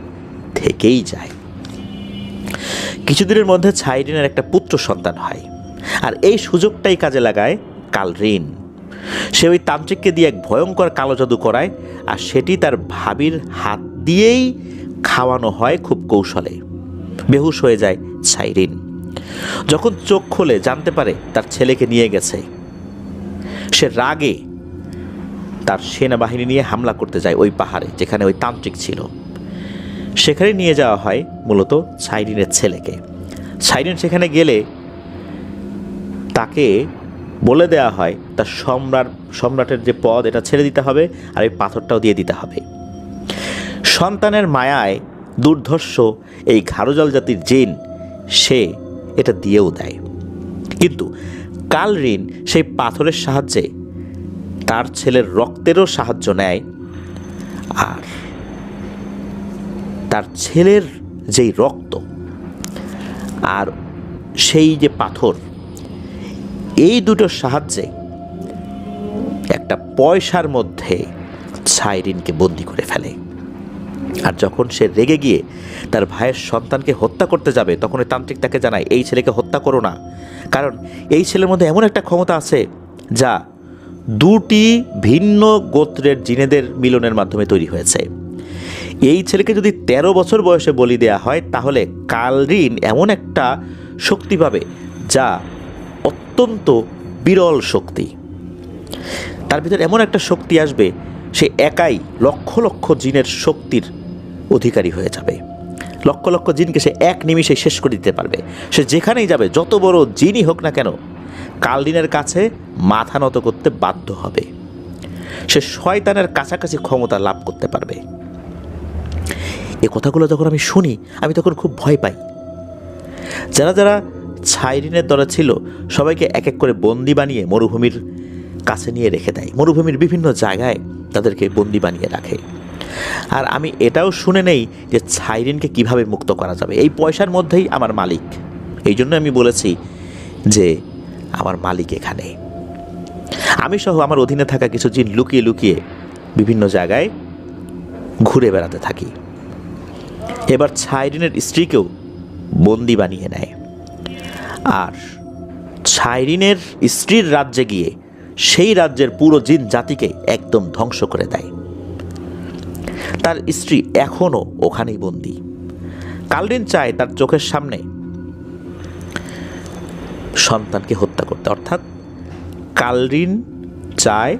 থেকেই যায়। কিছুদিনের মধ্যে ছাইরিনের একটা পুত্র সন্তান হয়, আর এই সুযোগটাই কাজে লাগায় কালরিন। সে ওই তান্ত্রিককে দিয়ে এক ভয়ঙ্কর কালো জাদু করায়, আর সেটি তার ভাবির হাত দিয়েই খাওয়ানো হয় খুব কৌশলে। বেহুশ হয়ে যায় ছাইরিন। যখন চোখ খোলে জানতে পারে তার ছেলেকে নিয়ে গেছে, সে রাগে তার সেনাবাহিনী নিয়ে হামলা করতে যায় ওই পাহাড়ে যেখানে ওই তান্ত্রিক ছিল। সেখানে নিয়ে যাওয়া হয় মূলত ছাইরিনের ছেলেকে। ছাইরিন সেখানে গেলে তাকে বলে দেওয়া হয় তার সম্রাটের যে পদ এটা ছেড়ে দিতে হবে, আর ওই পাথরটাও দিয়ে দিতে হবে। সন্তানের মায়ায় দুর্ধর্ষ এই ঘাড়োজাল জাতির জিন সে এটা দিয়েও দেয়, কিন্তু কালরিন সেই পাথরের সাহায্যে তার ছেলের রক্তেরও সাহায্য নেয়, আর তার ছেলের যেই রক্ত আর সেই যে পাথর, এই দুটোর সাহায্যে একটা পয়সার মধ্যে ছাইরিনকে বন্দি করে ফেলে। আর যখন সে রেগে গিয়ে তার ভাইয়ের সন্তানকে হত্যা করতে যাবে, তখন ওই তান্ত্রিক তাকে জানায়, এই ছেলেকে হত্যা করো না, কারণ এই ছেলের মধ্যে এমন একটা ক্ষমতা আছে যা দুটি ভিন্ন গোত্রের জিনেদের মিলনের মাধ্যমে তৈরি হয়েছে। এই ছেলেকে যদি 13 বছর বয়সে বলি দেয়া হয়, তাহলে কালরিন এমন একটা শক্তি পাবে যা অত্যন্ত বিরল শক্তি। তার ভিতরে এমন একটা শক্তি আসবে, সে একাই লক্ষ লক্ষ জিনের শক্তির অধিকারী হয়ে যাবে। লক্ষ লক্ষ জিনকে সে এক নিমিষে শেষ করে দিতে পারবে। সে যেখানেই যাবে, যত বড় জিনই হোক না কেন, কালরিনের কাছে মাথা নত করতে বাধ্য হবে। সে শয়তানের কাছাকাছি ক্ষমতা লাভ করতে পারবে। এ কথাগুলো যখন আমি শুনি, আমি তখন খুব ভয় পাই। যারা যারা ছাইরিনের দলে ছিল সবাইকে এক এক করে বন্দি বানিয়ে মরুভূমির কাছে নিয়ে রেখে দেয়। মরুভূমির বিভিন্ন জায়গায় তাদেরকে বন্দি বানিয়ে রাখে। আর আমি এটাও শুনে নেই যে ছাইরিনকে কিভাবে মুক্ত করা যাবে। এই পয়সার মধ্যেই আমার মালিক। এই জন্য আমি বলেছি যে আমার মালিক এখানে। আমি সহ আমার অধীনে থাকা কিছু জিন লুকিয়ে লুকিয়ে বিভিন্ন জায়গায় ঘুরে বেড়াতে থাকি। এবার ছাইরিনের স্ত্রীকেও বন্দি বানিয়ে নেয়, আর ছাইরিনের স্ত্রীর রাজ্যে গিয়ে সেই রাজ্যের পুরো জিন জাতিকে একদম ধ্বংস করে দেয়। তার স্ত্রী এখনও ওখানেই বন্দি। কালরিন চায় তার চোখের সামনে সন্তানকে হত্যা করতে, অর্থাৎ কালরিন চায়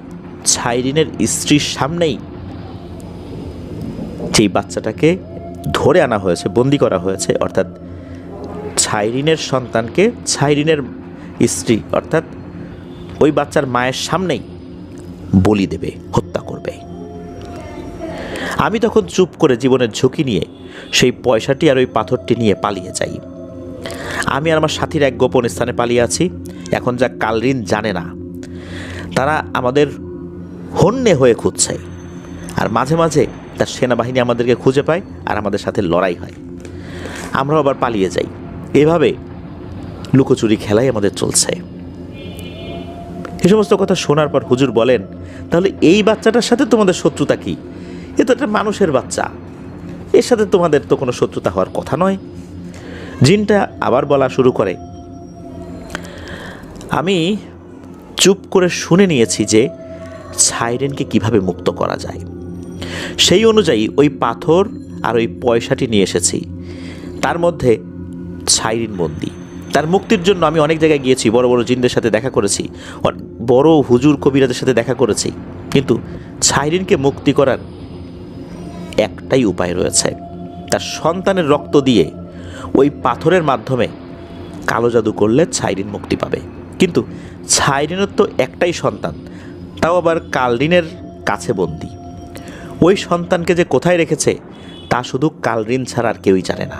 ছাইরিনের স্ত্রীর সামনেই যেই বাচ্চাটাকে ধরে আনা হয়েছে, বন্দি করা হয়েছে, অর্থাৎ ছাইরিনের সন্তানকে ছাইরিনের স্ত্রী অর্থাৎ ওই বাচ্চার মায়ের সামনেই বলি দেবে, হত্যা করবে। আমি তখন চুপ করে জীবনের ঝুঁকি নিয়ে সেই পয়সাটি আর ওই পাথরটি নিয়ে পালিয়ে যাই। আমি আর আমার সাথীর এক গোপন স্থানে পালিয়ে আছি। এখন যা কালরিন জানে না। তারা আমাদের হন্যে হয়ে খুঁজছে, আর মাঝে মাঝে তার সেনাবাহিনী আমাদেরকে খুঁজে পায় আর আমাদের সাথে লড়াই হয়। আমরাও আবার পালিয়ে যাই। এভাবে লুকোচুরি খেলাই আমাদের চলছে। এই সমস্ত কথা শোনার পর হুজুর বলেন, তাহলে এই বাচ্চাটার সাথে তোমাদের শত্রুতা কি? এ তো একটা মানুষের বাচ্চা, এর সাথে তোমাদের তো কোনো শত্রুতা হওয়ার কথা নয়। জিনটা আবার বলা শুরু করে, আমি চুপ করে শুনে নিয়েছি যে সাইরেনকে কিভাবে মুক্ত করা যায়। সেই অনুযায়ী ওই পাথর আর ওই পয়সাটি নিয়ে এসেছি। তার মধ্যে সাইরেন বন্দি। তার মুক্তির জন্য আমি অনেক জায়গায় গিয়েছি, বড় বড় জিনদের সাথে দেখা করেছি, বড় হুজুর কবিরাদের সাথে দেখা করেছি, কিন্তু সাইরেনকে মুক্তি করার একটাই উপায় রয়েছে, তার সন্তানের রক্ত দিয়ে ওই পাথরের মাধ্যমে কালো জাদু করলে সাইরেন মুক্তি পাবে। কিন্তু সাইরেনের তো একটাই সন্তান, তাও আবার কালরিনের কাছে বন্দি। ওই সন্তানকে যে কোথায় রেখেছে তা শুধু কালরিন ছাড়া আর কেউই জানে না।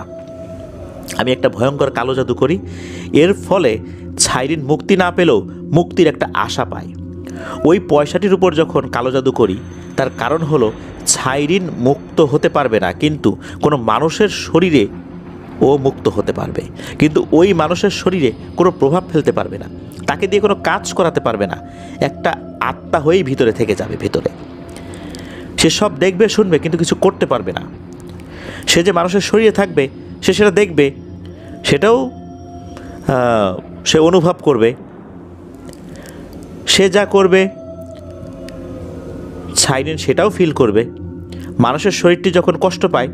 আমি একটা ভয়ঙ্কর কালো জাদু করি, এর ফলে সাইরেন মুক্তি না পেলেও মুক্তির একটা আশা পায়। ওই পয়সাটির উপর যখন কালো জাদু করি, তার কারণ হলো সাইরেন মুক্ত হতে পারবে না, কিন্তু কোনো মানুষের শরীরে ও মুক্ত হতে পারবে, কিন্তু ওই মানুষের শরীরে কোনো প্রভাব ফেলতে পারবে না, তাকে দিয়ে কোনো কাজ করাতে পারবে না। একটা আত্মা হয়েই ভিতরে থেকে যাবে, ভিতরে সে সব দেখবে শুনবে কিন্তু কিছু করতে পারবে না। সে যে মানুষের শরীরে থাকবে, সে সেটা দেখবে, সেটাও সে অনুভব করবে, সে যা করবে সাইরেন সেটাও ফিল করবে। মানুষের শরীরটি যখন কষ্ট পায়,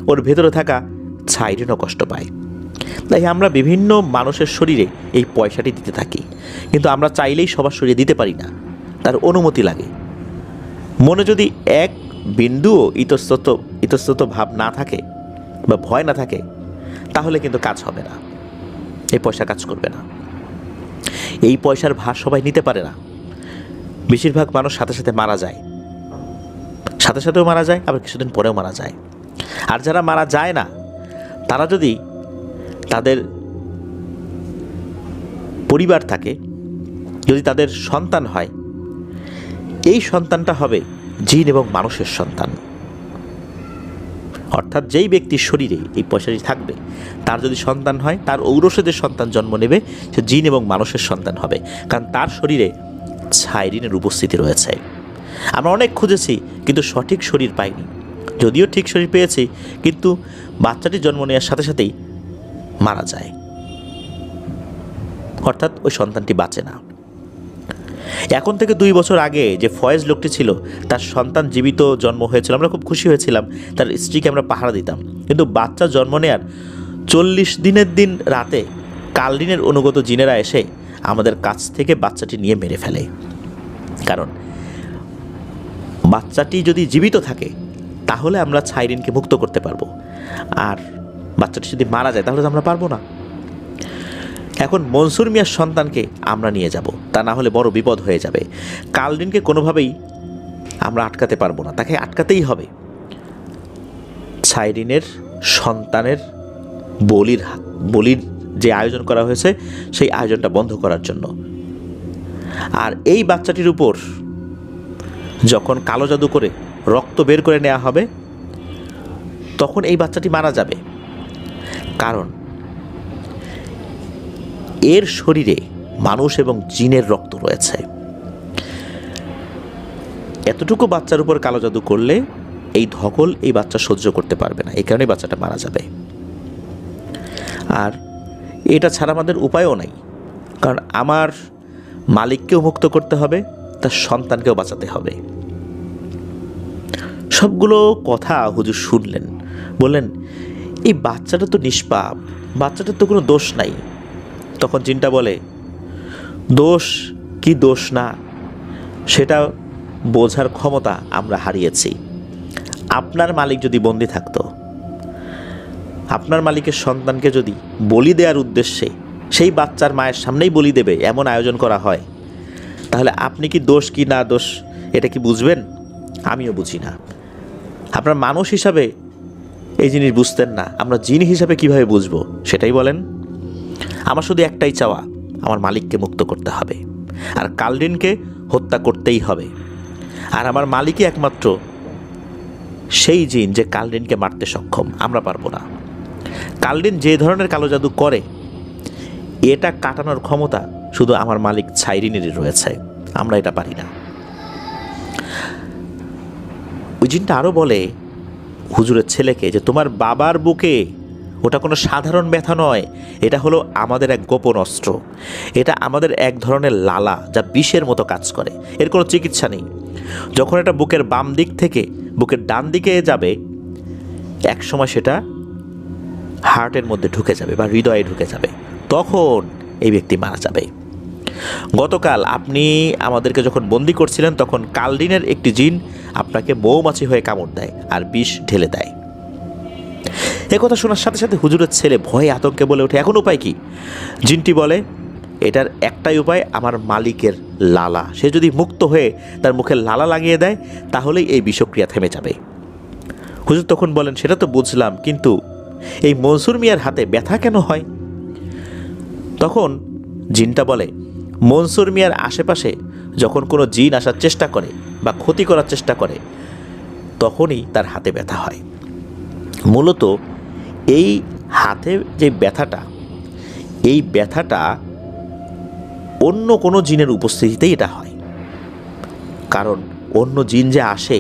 ওর ভেতরে থাকা সাইরেনও কষ্ট পায়। তাই আমরা বিভিন্ন মানুষের শরীরে এই পয়সাটি দিতে থাকি, কিন্তু আমরা চাইলেই সবার শরীরে দিতে পারি না, তার অনুমতি লাগে। মনে যদি এক বিন্দুও ইতস্তত ভাব না থাকে বা ভয় না থাকে, তাহলে কিন্তু কাজ হবে না, এই পয়সা কাজ করবে না। এই পয়সার ভার সবাই নিতে পারে না। বেশিরভাগ মানুষ সাথে সাথে মারা যায়, সাথে সাথেও মারা যায়, আবার কিছুদিন পরেও মারা যায়। আর যারা মারা যায় না, তারা যদি তাদের পরিবার থাকে, যদি তাদের সন্তান হয়, এই সন্তানটা হবে জিন এবং মানুষের সন্তান। অর্থাৎ যেই ব্যক্তির শরীরে এই পয়সাটি থাকবে, তার যদি সন্তান হয়, তার ঔরসে সন্তান জন্ম নেবে, সে জিন এবং মানুষের সন্তান হবে, কারণ তার শরীরে সাইরেনের উপস্থিতি রয়েছে। আমরা অনেক খুঁজেছি কিন্তু সঠিক শরীর পাইনি। যদিও ঠিক শরীর পেয়েছি, কিন্তু বাচ্চাটি জন্ম নেওয়ার সাথে সাথেই মারা যায়, অর্থাৎ ওই সন্তানটি বাঁচে না। এখন থেকে 2 বছর আগে যে ফয়েজ লোকটি ছিল, তার সন্তান জীবিত জন্ম হয়েছিল, আমরা খুব খুশি হয়েছিলাম, তার স্ত্রীকে আমরা পাহারা দিতাম। কিন্তু বাচ্চা জন্ম নেওয়ার 40 দিনের দিন রাতে কালরিনের অনুগত জিনেরা এসে আমাদের কাছ থেকে বাচ্চাটি নিয়ে মেরে ফেলে। কারণ বাচ্চাটি যদি জীবিত থাকে, তাহলে আমরা সাইরেনকে মুক্ত করতে পারবো, আর বাচ্চাটি যদি মারা যায় তাহলে তো আমরা পারবো না। এখন মনসুর মিয়ার সন্তানকে আমরা নিয়ে যাব, তা না হলে বড় বিপদ হয়ে যাবে। কালরিনকে কোনোভাবেই আমরা আটকাতে পারবো না, তাকে আটকাতেই হবে। সাইরেনের সন্তানের বলির যে আয়োজন করা হয়েছে, সেই আয়োজনটা বন্ধ করার জন্য। আর এই বাচ্চাটির উপর যখন কালো জাদু করে রক্ত বের করে নেওয়া হবে, তখন এই বাচ্চাটি মারা যাবে, কারণ এর শরীরে মানুষ এবং জিনের রক্ত রয়েছে। এতটুকু বাচ্চার উপর কালো জাদু করলে এই ধকল এই বাচ্চা সহ্য করতে পারবে না, এই কারণে বাচ্চাটা মারা যাবে। আর এটা ছাড়া আমাদের উপায়ও নাই, কারণ আমার মালিককেও মুক্ত করতে হবে, তার সন্তানকেও বাঁচাতে হবে। সবগুলো কথা হুজুর শুনলেন, বললেন এই বাচ্চাটা তো নিষ্পাপ, বাচ্চাটার তো কোনো দোষ নাই। তখন জিনটা বলে, দোষ কি দোষ না সেটা বোঝার ক্ষমতা আমরা হারিয়েছি। আপনার মালিক যদি বন্দী থাকতো, আপনার মালিকের সন্তানকে যদি বলি দেওয়ার উদ্দেশ্যে সেই বাচ্চার মায়ের সামনেই বলি দেবে এমন আয়োজন করা হয়, তাহলে আপনি কি দোষ কি না দোষ এটা কি বুঝবেন? আমিও বুঝি না। আপনার মানুষ হিসাবে এই জিনিস বুঝতেন না, আমরা জিন হিসাবে কিভাবে বুঝবো সেটাই বলেন। আমার শুধু একটাই চাওয়া, আমার মালিককে মুক্ত করতে হবে, আর কালরিনকে হত্যা করতেই হবে। আর আমার মালিকই একমাত্র সেই জিন যে কালরিনকে মারতে সক্ষম, আমরা পারবো না। কালরিন যে ধরনের কালো জাদু করে, এটা কাটানোর ক্ষমতা শুধু আমার মালিক সাইরেনেরই রয়েছে, আমরা এটা পারি না। ওই জিনটা আরও বলে হুজুরের ছেলেকে যে তোমার বাবার বুকে ওটা কোনো সাধারণ ব্যথা নয়, এটা হলো আমাদের এক গোপন অস্ত্র, এটা আমাদের এক ধরনের লালা যা বিষের মতো কাজ করে, এর কোনো চিকিৎসা নেই। যখন এটা বুকের বাম দিক থেকে বুকের ডান দিকে যাবে, এক সময় সেটা হার্টের মধ্যে ঢুকে যাবে বা হৃদয়ে ঢুকে যাবে, তখন এই ব্যক্তি মারা যাবে। গতকাল আপনি আমাদেরকে যখন বন্দি করছিলেন তখন কালদিনের একটি জিন আপনাকে মৌমাছি হয়ে কামড় দেয় আর বিষ ঢেলে দেয়। এ কথা শোনার সাথে সাথে হুজুরের ছেলে ভয়ে আতঙ্কে বলে ওঠে, এখন উপায় কি? জিনটি বলে, এটার একটাই উপায়, আমার মালিকের লালা, সে যদি মুক্ত হয়ে তার মুখে লালা লাগিয়ে দেয় তাহলেই এই বিষক্রিয়া থেমে যাবে। হুজুর তখন বলেন, সেটা তো বুঝলাম, কিন্তু এই মনসুর মিয়ার হাতে ব্যথা কেন হয়? তখন জিনটা বলে, মনসুর মিয়ার আশেপাশে যখন কোনো জিন আসার চেষ্টা করে বা ক্ষতি করার চেষ্টা করে তখনই তার হাতে ব্যথা হয়। মূলত এই হাতে যে ব্যথাটা, এই ব্যথাটা অন্য কোনো জিনের উপস্থিতিতেই এটা হয়, কারণ অন্য জিন যে আসে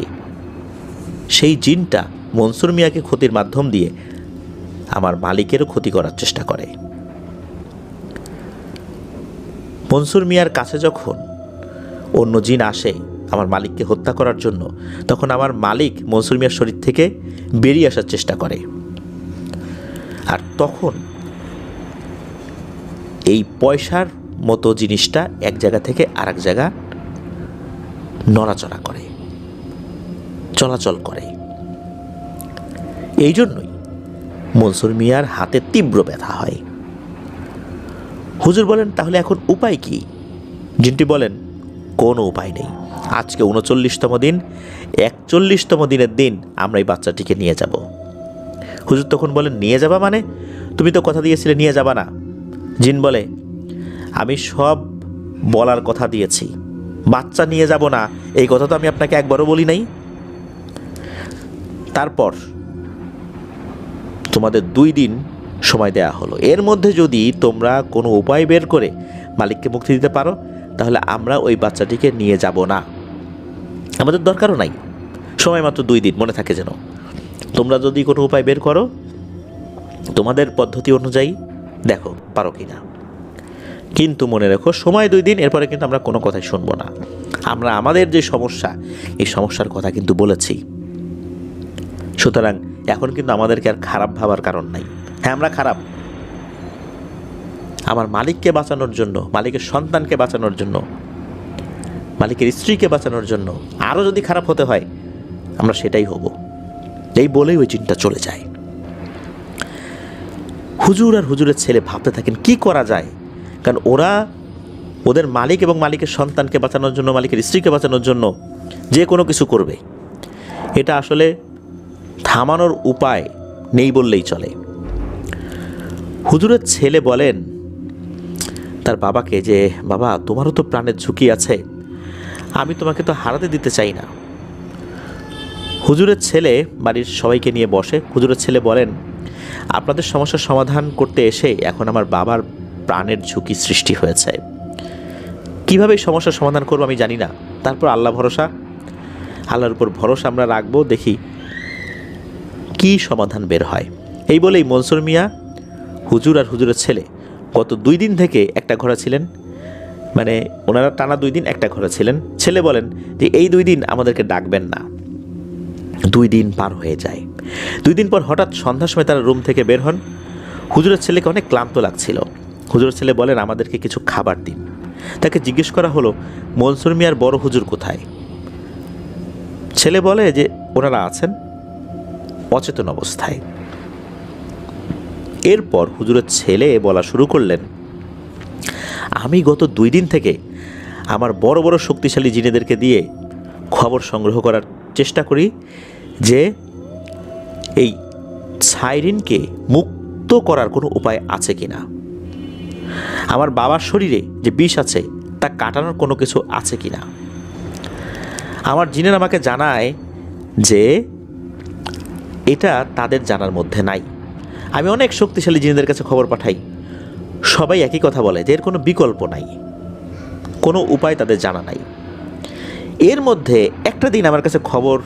সেই জিনটা মনসুর মিয়াকে ক্ষতির মাধ্যম দিয়ে আমার মালিকেরও ক্ষতি করার চেষ্টা করে। মনসুর মিয়ার কাছে যখন অন্য জিন আসে আমার মালিককে হত্যা করার জন্য, তখন আমার মালিক মনসুর মিয়ার শরীর থেকে বেরিয়ে আসার চেষ্টা করে, আর তখন এই পয়সার মতো জিনিসটা এক জায়গা থেকে আর এক জায়গা নড়াচড়া করে, চলাচল করে। এই জন্যই মনসুর মিয়ার হাতে তীব্র ব্যথা হয়। হুজুর বলেন, তাহলে এখন উপায় কি? জিনটি বলেন, কোনো উপায় নেই, আজকে ৩৯তম দিন, ৪১তম দিনের দিন আমরা এই বাচ্চাটিকে নিয়ে যাব। হুজুর তখন বলেন, নিয়ে যাবা মানে? তুমি তো কথা দিয়েছিলে নিয়ে যাবা না। জিন বলে, আমি সব বলার কথা দিয়েছি, বাচ্চা নিয়ে যাব না এই কথা তো আমি আপনাকে একবারও বলি নাই। তারপর তোমাদের 2 দিন সময় দেয়া হলো, এর মধ্যে যদি তোমরা কোনো উপায় বের করে মালিককে মুক্তি দিতে পারো তাহলে আমরা ওই বাচ্চাটিকে নিয়ে যাব না, আমাদের দরকারও নাই, সময় মাত্র 2 দিন, মনে থাকে যেন। তোমরা যদি কোনো উপায় বের করো তোমাদের পদ্ধতি অনুযায়ী, দেখো পারো কি না, কিন্তু মনে রেখো সময় 2 দিন, এরপরে কিন্তু আমরা কোনো কথাই শুনবো না। আমরা আমাদের যে সমস্যা, এই সমস্যার কথা কিন্তু বলেছি, সুতরাং এখন কিন্তু আমাদেরকে আর খারাপ ভাবার কারণ নাই। হ্যাঁ, আমরা খারাপ, আমার মালিককে বাঁচানোর জন্য, মালিকের সন্তানকে বাঁচানোর জন্য, মালিকের স্ত্রীকে বাঁচানোর জন্য আরও যদি খারাপ হতে হয় আমরা সেটাই হব। এই বলেই ওই চিন্তা চলে যায়। হুজুর আর হুজুরের ছেলে ভাবতে থাকেন কি করা যায়, কারণ ওরা ওদের মালিক এবং মালিকের সন্তানকে বাঁচানোর জন্য, মালিকের স্ত্রীকে বাঁচানোর জন্য যে কোনো কিছু করবে। এটা আসলে থামানোর উপায় নেই বললেই চলে। হুজুরের ছেলে বলেন তার বাবাকে যে, বাবা তোমারও তো প্রাণের ঝুঁকি আছে, আমি তোমাকে তো হারাতে দিতে চাই না। হুজুরের ছেলে বাড়ির সবাইকে নিয়ে বসে। হুজুরের ছেলে বলেন, আপনাদের সমস্যার সমাধান করতে এসে এখন আমার বাবার প্রাণের ঝুঁকি সৃষ্টি হয়েছে, কীভাবে এই সমস্যার সমাধান করবো আমি জানি না। তারপর আল্লাহ ভরসা, আল্লাহর উপর ভরসা আমরা রাখবো, দেখি কি সমাধান বের হয়। এই বলেই মনসুর মিয়া, হুজুর আর হুজুরের ছেলে গত 2 দিন থেকে একটা ঘরে ছিলেন, মানে ওনারা টানা 2 দিন একটা ঘরে ছিলেন। ছেলে বলেন যে এই 2 দিন আমাদেরকে ডাকবেন না। 2 দিন পার হয়ে যায়। 2 দিন পর হঠাৎ সন্ধ্যার সময় তারা রুম থেকে বের হন। হুজুরের ছেলেকে অনেক ক্লান্ত লাগছিল। হুজুরের ছেলে বলেন, আমাদেরকে কিছু খাবার দিন। তাকে জিজ্ঞেস করা হলো, মনসুর মিয়ার বড় হুজুর কোথায়? ছেলে বলে যে ওনারা আছেন অচেতন অবস্থায়। এরপর হুজুরের ছেলে বলা শুরু করলেন, আমি গত 2 দিন থেকে আমার বড় বড় শক্তিশালী জিনেদেরকে দিয়ে খবর সংগ্রহ করার চেষ্টা করি যে এই সাইরিনকে মুক্ত করার কোনো উপায় আছে কিনা, আমার বাবার শরীরে যে বিষ আছে তা কাটানোর কোনো কিছু আছে কিনা। আমার জিনেরা আমাকে জানায় যে এটা তাদের জানার মধ্যে নাই। আমি অনেক শক্তিশালী জিনেদের কাছে খবর পাঠাই, সবাই একই কথা বলে যে এর কোনো বিকল্প নাই, কোনো উপায় তাদের জানা নাই। এর মধ্যে একটা দিন আমার কাছে খবর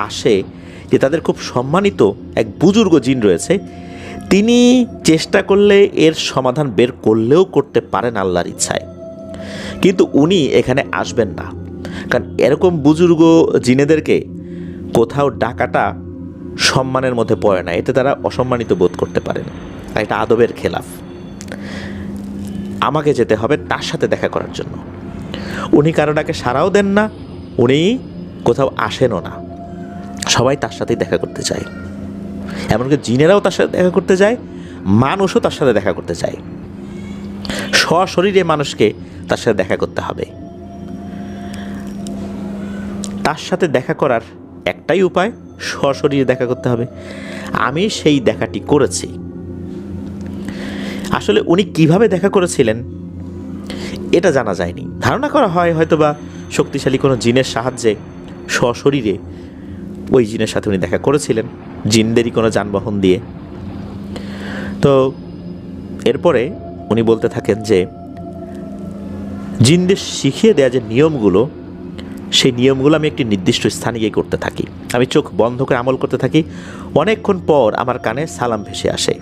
আসে যে তাদের খুব সম্মানিত এক বুজুর্গ জিন রয়েছে, তিনি চেষ্টা করলে এর সমাধান বের করলেও করতে পারেন আল্লাহর ইচ্ছায়, কিন্তু উনি এখানে আসবেন না। কারণ এরকম বুজুর্গ জিনেদেরকে কোথাও ডাকাটা সম্মানের মধ্যে পড়ে না, এতে তারা অসম্মানিত বোধ করতে পারেন, আর এটা আদবের খেলাফ। আমাকে যেতে হবে তার সাথে দেখা করার জন্য। উনি কারো ডাকে সাড়াও দেন না, উনি কোথাও আসেনও না, সবাই তার সাথেই দেখা করতে চায়। এমনকি জিনেরাও তার সাথে দেখা করতে যায়, মানুষও তার সাথে দেখা করতে চায়। সশরীরে মানুষকে তার সাথে দেখা করতে হবে। তার সাথে দেখা করার একটাই উপায়, সশরীরে দেখা করতে হবে। আমি সেই দেখাটি করেছি। আসলে উনি কিভাবে দেখা করেছিলেন এটা জানা যায়নি। ধারণা করা হয় হয়তোবা শক্তিশালী কোনো জিনের সাহায্যে সশরীরে ওই জিনের সাথে উনি দেখা করেছিলেন, জিনদেরই কোনো যানবাহন দিয়ে। তো এরপরে উনি বলতে থাকেন যে জিনদের শিখিয়ে দেওয়া যে নিয়মগুলো, সেই নিয়মগুলো আমি একটি নির্দিষ্ট স্থানে গিয়ে করতে থাকি। আমি চোখ বন্ধ করে আমল করতে থাকি। অনেকক্ষণ পর আমার কানে সালাম ভেসে আসে,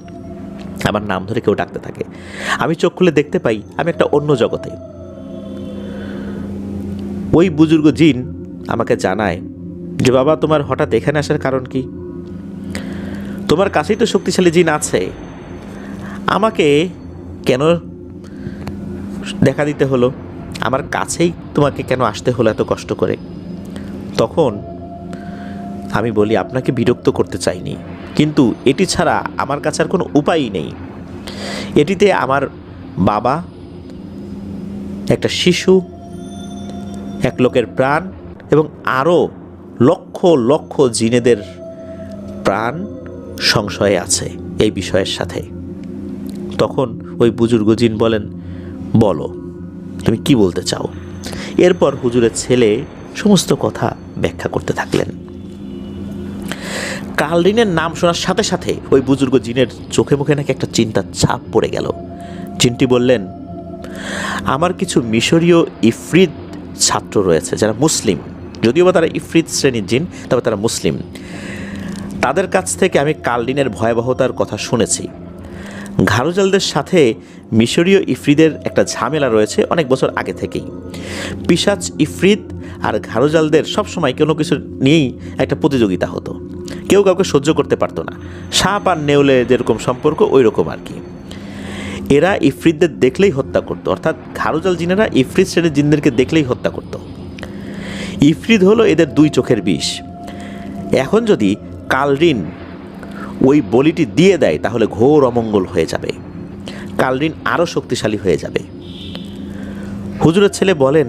আমার নাম ধরে কেউ ডাকতে থাকে। আমি চোখ খুলে দেখতে পাই আমি একটা অন্য জগতে। ওই বুজুর্গ জিন আমাকে জানায় যে বাবা, তোমার হঠাৎ এখানে আসার কারণ কি? তোমার কাছেই তো শক্তিশালী জিন আছে, আমাকে কেন দেখা দিতে হলো? আমার কাছেই তোমাকে কেন আসতে হলো এত কষ্ট করে? তখন আমি বলি, আপনাকে বিরক্ত করতে চাইনি, কিন্তু এটি ছাড়া আমার কাছে আর কোনো উপায়ই নেই। এটিতে আমার বাবা, একটা শিশু, এক লোকের প্রাণ এবং আরও লক্ষ লক্ষ জিনেদের প্রাণ সংশয়ে আছে এই বিষয়ের সাথে। তখন ওই বুজুর্গ জিন বলেন, বলো তুমি কি বলতে চাও? এরপর হুজুরের ছেলে সমস্ত কথা ব্যাখ্যা করতে থাকলেন। কালরিনের নাম শোনার সাথে সাথে ওই বুজুর্গ জিনের চোখে মুখে নাকি একটা চিন্তার ছাপ পড়ে গেল। জিনটি বললেন, আমার কিছু মিশরীয় ইফরিত ছাত্র রয়েছে যারা মুসলিম, যদিও বা তারা ইফরিত শ্রেণীর জিন, তবে তারা মুসলিম। তাদের কাছ থেকে আমি কালরিনের ভয়াবহতার কথা শুনেছি। ঘারুজালদের সাথে মিশরীয় ইফরিদের একটা ঝামেলা রয়েছে অনেক বছর আগে থেকেই। পিশাচ ইফরিত আর ঘারুজালদের সবসময় কোনো কিছু নিয়েই একটা প্রতিযোগিতা হতো, কেউ কাউকে সহ্য করতে পারতো না। সাপ আর নেউলে যেরকম সম্পর্ক ওই রকম আর কি। এরা ইফরিতদের দেখলেই হত্যা করতো, অর্থাৎ ঘারুজাল জিনেরা ইফরিত শ্রেণীর জিনদেরকে দেখলেই হত্যা করত। ইফরিত হলো এদের দুই চোখের বিষ। এখন যদি কালরিন ওই বলিটি দিয়ে দেয় তাহলে ঘোর অমঙ্গল হয়ে যাবে, কালরিন আরও শক্তিশালী হয়ে যাবে। হুজুরের ছেলে বলেন,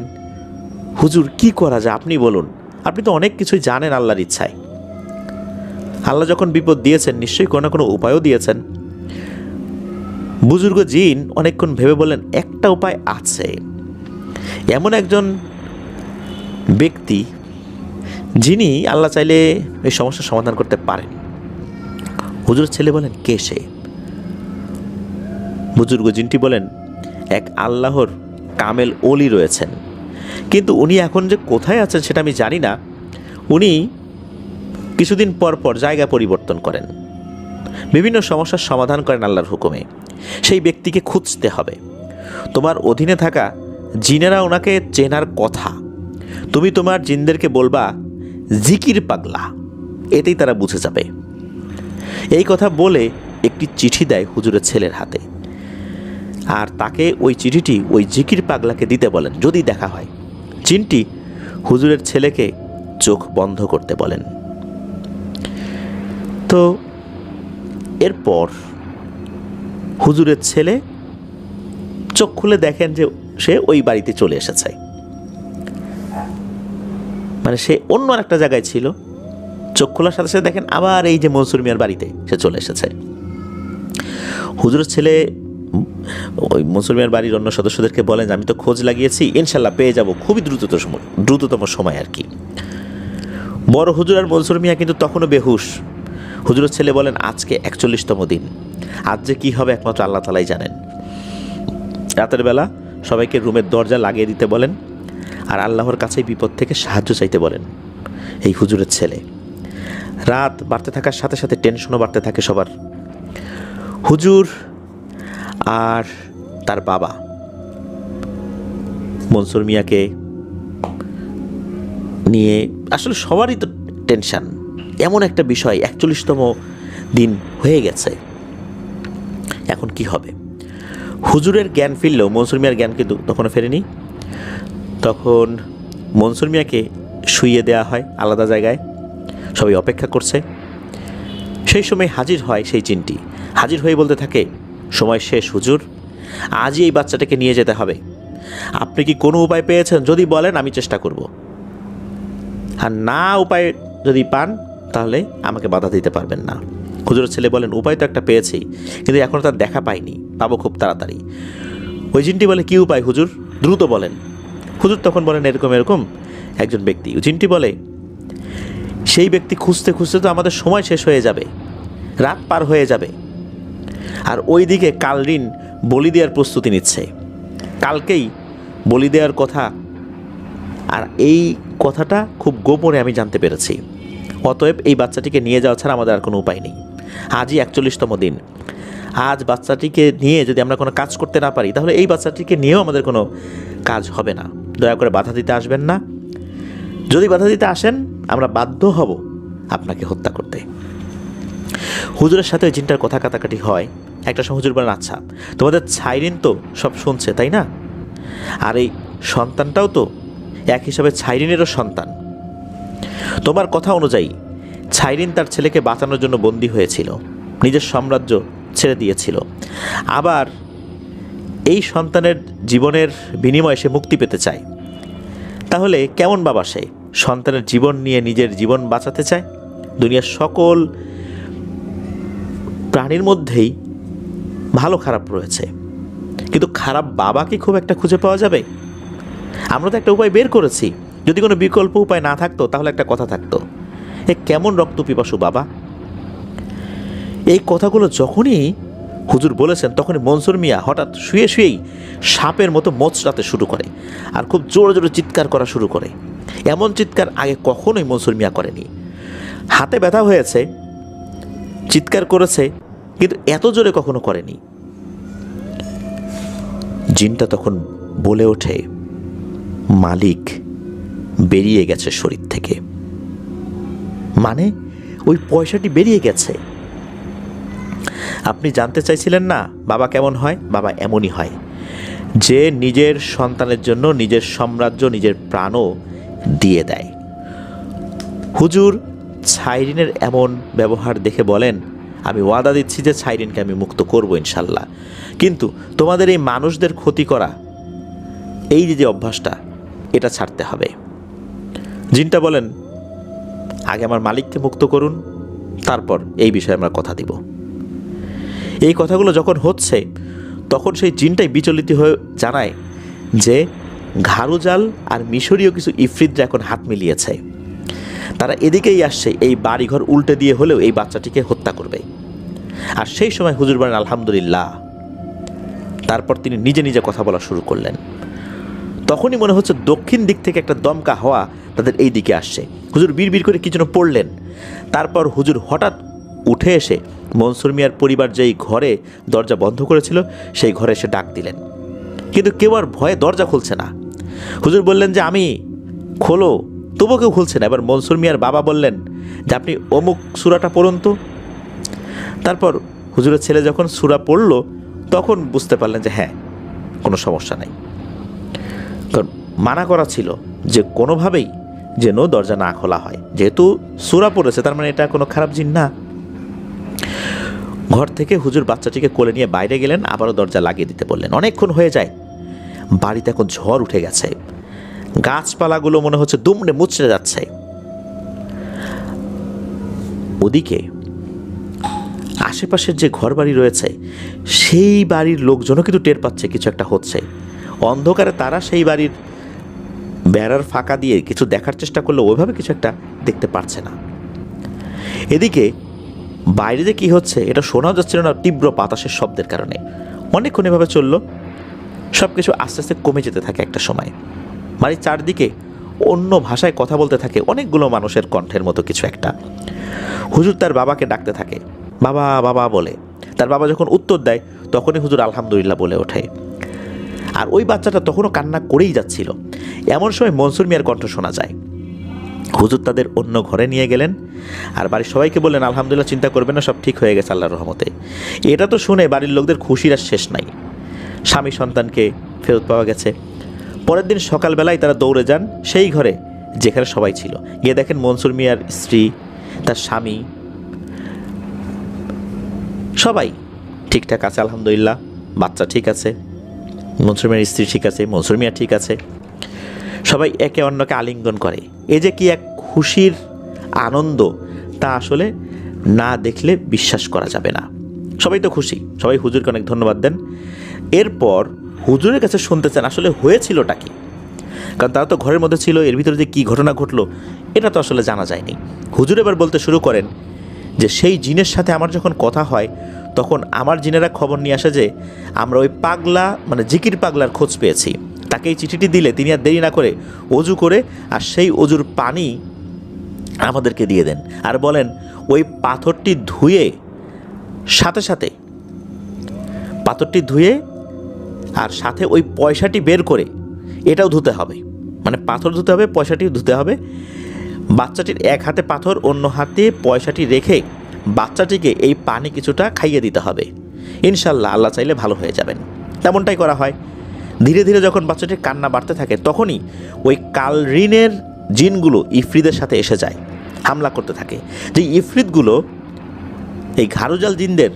হুজুর কি করা যায় আপনি বলুন, আপনি তো অনেক কিছুই জানেন আল্লাহর ইচ্ছায়। আল্লাহ যখন বিপদ দিয়েছেন নিশ্চয়ই কোনো না কোনো উপায়ও দিয়েছেন। বুজুর্গ জিন অনেকক্ষণ ভেবে বললেন, একটা উপায় আছে। এমন একজন ব্যক্তি যিনি আল্লাহ চাইলে এই সমস্যার সমাধান করতে পারেন। হুজুরের ছেলে বলেন, কে সে? বুজুর্গ জিনটি বলেন, এক আল্লাহর কামেল ওলি রয়েছেন, কিন্তু উনি এখন যে কোথায় আছেন সেটা আমি জানি না। উনি কিছুদিন পর পর জায়গা পরিবর্তন করেন, বিভিন্ন সমস্যার সমাধান করেন আল্লাহর হুকুমে। সেই ব্যক্তিকে খুঁজতে হবে। তোমার অধীনে থাকা জিনেরা ওনাকে চেনার কথা। তুমি তোমার জিনদেরকে বলবা জিকির পাগলা, এতেই তারা বুঝে যাবে। এই কথা বলে একটি চিঠি দেয় হুজুরের ছেলের হাতে, আর তাকে ওই চিঠিটি ওই জিকির পাগলাকে দিতে বলেন যদি দেখা হয়। জিনটি হুজুরের ছেলেকে চোখ বন্ধ করতে বলেন। তো এরপর হুজুরের ছেলে চোখ খুলে দেখেন যে সে ওই বাড়িতে চলে এসেছে, মানে সে অন্য একটা জায়গায় ছিল। চোখ খোলার সাথে সাথে দেখেন আবার এই যে মনসুর মিয়ার বাড়িতে সে চলে এসেছে। হুজুরের ছেলে ওই মনসুর মিয়ার বাড়ির অন্য সদস্যদেরকে বলেন, আমি তো খোঁজ লাগিয়েছি, ইনশাল্লাহ পেয়ে যাব খুবই দ্রুততম সময় আর কি। বড় হুজুর আর মনসুর মিয়া কিন্তু তখনও বেহুশ। হুজুরের ছেলে বলেন, আজকে 41তম দিন, আজ যে কী হবে একমাত্র আল্লাহ তাআলাই জানেন। রাতের বেলা সবাইকে রুমের দরজা লাগিয়ে দিতে বলেন, আর আল্লাহর কাছেই বিপদ থেকে সাহায্য চাইতে বলেন। এই হুজুরের ছেলে রাত বাড়তে থাকার সাথে সাথে টেনশনও বাড়তে থাকে সবার। হুজুর আর তার বাবা মনসুর মিয়াকে নিয়ে আসলে সবারই তো টেনশন। এমন একটা বিষয়, 41তম দিন হয়ে গেছে, এখন কি হবে? হুজুরের জ্ঞান ফিরলেও মনসুর মিয়ার জ্ঞান কিন্তু তখনও ফেরেনি। তখন মনসুর মিয়াকে শুইয়ে দেওয়া হয় আলাদা জায়গায়, সবাই অপেক্ষা করছে। সেই সময় হাজির হয় সেই জিনটি। হাজির হয়ে বলতে থাকে, সময় শেষ হুজুর, আজই এই বাচ্চাটাকে নিয়ে যেতে হবে। আপনি কি কোনো উপায় পেয়েছেন? যদি বলেন আমি চেষ্টা করব, আর না উপায় যদি পান তাহলে আমাকে বাধা দিতে পারবেন না। হুজুরের ছেলে বলেন, উপায় তো একটা পেয়েছি, কিন্তু এখনও তার দেখা পাইনি, পাবো খুব তাড়াতাড়ি। ওই জিনটি বলে, কী উপায় হুজুর, দ্রুত বলেন। হুজুর তখন বলেন, এরকম এরকম একজন ব্যক্তি। জিনটি বলে, সেই ব্যক্তি খুঁজতে খুঁজতে তো আমাদের সময় শেষ হয়ে যাবে, রাত পার হয়ে যাবে। আর ওই দিকে কালরিন বলি দেওয়ার প্রস্তুতি নিচ্ছে, কালকেই বলি দেওয়ার কথা। আর এই কথাটা খুব গোপনে আমি জানতে পেরেছি। অতএব এই বাচ্চাটিকে নিয়ে যাওয়া ছাড়া আমাদের আর কোনো উপায় নেই। আজই 41তম দিন। আজ বাচ্চাটিকে নিয়ে যদি আমরা কোনো কাজ করতে না পারি, তাহলে এই বাচ্চাটিকে নিয়েও আমাদের কোনো কাজ হবে না। দয়া করে বাধা দিতে আসবেন না। যদি বাধা দিতে আসেন, আমরা বাধ্য হব আপনাকে হত্যা করতে। হুজুরের সাথে ওই জিনটার কথা কাটাকাটি হয়। একটা সময় হুজুর বলেন, আচ্ছা তোমাদের ছাইরিন তো সব শুনছে তাই না? আর এই সন্তানটাও তো এক হিসাবে ছাইরিনেরও সন্তান। তোমার কথা অনুযায়ী ছাইরিন তার ছেলেকে বাঁচানোর জন্য বন্দী হয়েছিল, নিজের সাম্রাজ্য ছেড়ে দিয়েছিল। আবার এই সন্তানের জীবনের বিনিময়ে সে মুক্তি পেতে চায়। তাহলে কেমন বাবা সে? সন্তানের জীবন নিয়ে নিজের জীবন বাঁচাতে চায়। দুনিয়ার সকল প্রাণীর মধ্যেই ভালো খারাপ রয়েছে, কিন্তু খারাপ বাবা কি খুব একটা খুঁজে পাওয়া যাবে? আমরা তো একটা উপায় বের করেছি। যদি কোনো বিকল্প উপায় না থাকতো তাহলে একটা কথা থাকতো, এ কেমন রক্ত পিপাসু বাবা। এই কথাগুলো যখনই হুজুর বলেছেন, তখনই মনসুর মিয়া হঠাৎ শুয়ে শুয়েই সাপের মতো মোচড়াতে শুরু করে, আর খুব জোরে জোরে চিৎকার করা শুরু করে। এমন চিৎকার আগে কখনোই মনসুর মিয়া করেনি। হাতে ব্যথা হয়েছে, চিৎকার করেছে, কিন্তু এত জোরে কখনো করেনি। জিনটা তখন বলে ওঠে, মালিক বেরিয়ে গেছে শরীর থেকে। মানে ওই পয়সাটি বেরিয়ে গেছে। আপনি জানতে চাইছিলেন না বাবা কেমন হয়? বাবা এমনই হয়, যে নিজের সন্তানের জন্য নিজের সাম্রাজ্য, নিজের প্রাণও দিয়ে দেয়। হুজুর ছাইরিনের এমন ব্যবহার দেখে বলেন, আমি ওয়াদা দিচ্ছি যে ছাইরিনকে আমি মুক্ত করব ইনশাল্লাহ, কিন্তু তোমাদের এই মানুষদের ক্ষতি করা, এই যে অভ্যাসটা, এটা ছাড়তে হবে। জিনটা বলেন, আগে আমার মালিককে মুক্ত করুন, তারপর এই বিষয়ে আমরা কথা দিব। এই কথাগুলো যখন হচ্ছে, তখন সেই জিনটাই বিচলিত হয়ে জানায় যে ঘাড়ুজাল আর মিশরীয় কিছু ইফরিতরা এখন হাত মিলিয়েছে। তারা এদিকেই আসছে, এই বাড়িঘর উল্টে দিয়ে হলেও এই বাচ্চাটিকে হত্যা করবে। আর সেই সময় হুজুর বলেন, আলহামদুলিল্লাহ। তারপর তিনি নিজে নিজে কথা বলা শুরু করলেন। তখনই মনে হচ্ছে দক্ষিণ দিক থেকে একটা দমকা হাওয়া তাদের এই দিকে আসছে। হুজুর বিড়বিড় করে কি যেন পড়লেন। তারপর হুজুর হঠাৎ উঠে এসে মনসুর মিয়ার পরিবার যেই ঘরে দরজা বন্ধ করেছিল, সেই ঘরে এসে ডাক দিলেন, কিন্তু কেউ আর ভয়ে দরজা খুলছে না। হুজুর বললেন যে আমি খোলো, তবুও কেউ খুলছে না। এবার মনসুর মিয়ার বাবা বললেন যে আপনি অমুক সূরাটা পড়ুন তো। তারপর হুজুরের ছেলে যখন সূরা পড়ল, তখন বুঝতে পারলেন যে হ্যাঁ, কোনো সমস্যা নাই। কারণ মানা করা ছিল যে কোনোভাবেই যেন দরজা না খোলা হয়। যেহেতু সূরা পড়েছে, তার মানে এটা কোনো খারাপ জিন না। ঘর থেকে হুজুর বাচ্চাটিকে কোলে নিয়ে বাইরে গেলেন, আবারও দরজা লাগিয়ে দিতে বললেন। অনেকক্ষণ হয়ে যায়, বাড়িতে এখন ঝড় উঠে গেছে। গাছপালাগুলো মনে হচ্ছে দুমড়ে মুচড়ে যাচ্ছে। ওদিকে আশেপাশের যে ঘর বাড়ি রয়েছে, সেই বাড়ির লোকজনও কিন্তু টের পাচ্ছে কিছু একটা হচ্ছে। অন্ধকারে তারা সেই বাড়ির বেড়ার ফাঁকা দিয়ে কিছু দেখার চেষ্টা করলে ওইভাবে কিছু একটা দেখতে পারছে না। এদিকে বাইরে যে কী হচ্ছে এটা শোনাও যাচ্ছিল না তীব্র বাতাসের শব্দের কারণে। অনেকক্ষণ এভাবে চলল, সব কিছু আস্তে আস্তে কমে যেতে থাকে। একটা সময় বাড়ির চারদিকে অন্য ভাষায় কথা বলতে থাকে, অনেকগুলো মানুষের কণ্ঠের মতো কিছু একটা। হুজুর তার বাবাকে ডাকতে থাকে, বাবা বাবা বলে। তার বাবা যখন উত্তর দেয় তখনই হুজুর আলহামদুলিল্লাহ বলে ওঠে। আর ওই বাচ্চাটা তখনও কান্না করেই যাচ্ছিল। এমন সময় মনসুর মিয়ার কণ্ঠ শোনা যায়। হুজুর তাদের অন্য ঘরে নিয়ে গেলেন আর বাড়ির সবাইকে বললেন, আলহামদুলিল্লাহ, চিন্তা করবেন না, সব ঠিক হয়ে গেছে আল্লাহর রহমতে। এটা তো শুনে বাড়ির লোকদের খুশির আর শেষ নাই। স্বামী সন্তানকে ফেরত পাওয়া গেছে। পরের দিন সকালবেলায় তারা দৌড়ে যান সেই ঘরে যেখানে সবাই ছিল। গিয়ে দেখেন মনসুর মিয়ার স্ত্রী, তার স্বামী, সবাই ঠিকঠাক আছে আলহামদুলিল্লাহ। বাচ্চা ঠিক আছে, মনসুর মিয়ার স্ত্রী ঠিক আছে, মনসুর মিয়া ঠিক আছে। সবাই একে অন্যকে আলিঙ্গন করে। এই যে কি এক খুশির আনন্দ, তা আসলে না দেখলে বিশ্বাস করা যাবে না। সবাই তো খুশি, সবাই হুজুরকে অনেক ধন্যবাদ দেন। এরপর হুজুরের কাছে শুনতে চান আসলে হয়েছিলটা কি, কারণ তারা তো ঘরের মধ্যে ছিল, এর ভিতরে যে কী ঘটনা ঘটলো এটা তো আসলে জানা যায়নি। হুজুর এবার বলতে শুরু করেন যে সেই জিনের সাথে আমার যখন কথা হয় তখন আমার জিনেরা খবর নিয়ে আসে যে আমরা ওই পাগলা, মানে জিকির পাগলার খোঁজ পেয়েছি। তাকে এই চিঠিটি দিলে তিনি আর দেরি না করে অজু করে আর সেই অজুর পানি আমাদেরকে দিয়ে দেন, আর বলেন ওই পাথরটি ধুয়ে সাথে সাথে পাথরটি ধুয়ে আর সাথে ওই পয়সাটি বের করে এটাও ধুতে হবে, মানে পাথর ধুতে হবে, পয়সাটিও ধুতে হবে। বাচ্চাটির এক হাতে পাথর, অন্য হাতে পয়সাটি রেখে বাচ্চাটিকে এই পানি কিছুটা খাইয়ে দিতে হবে। ইনশাল্লাহ আল্লাহ চাইলে ভালো হয়ে যাবেন। তেমনটাই করা হয়। ধীরে ধীরে যখন বাচ্চাটির কান্না বাড়তে থাকে তখনই ওই কালরিনের জিনগুলো ইফরিদের সাথে এসে যায়, হামলা করতে থাকে। যে ইফরিতগুলো এই ঘারুজাল জিনদের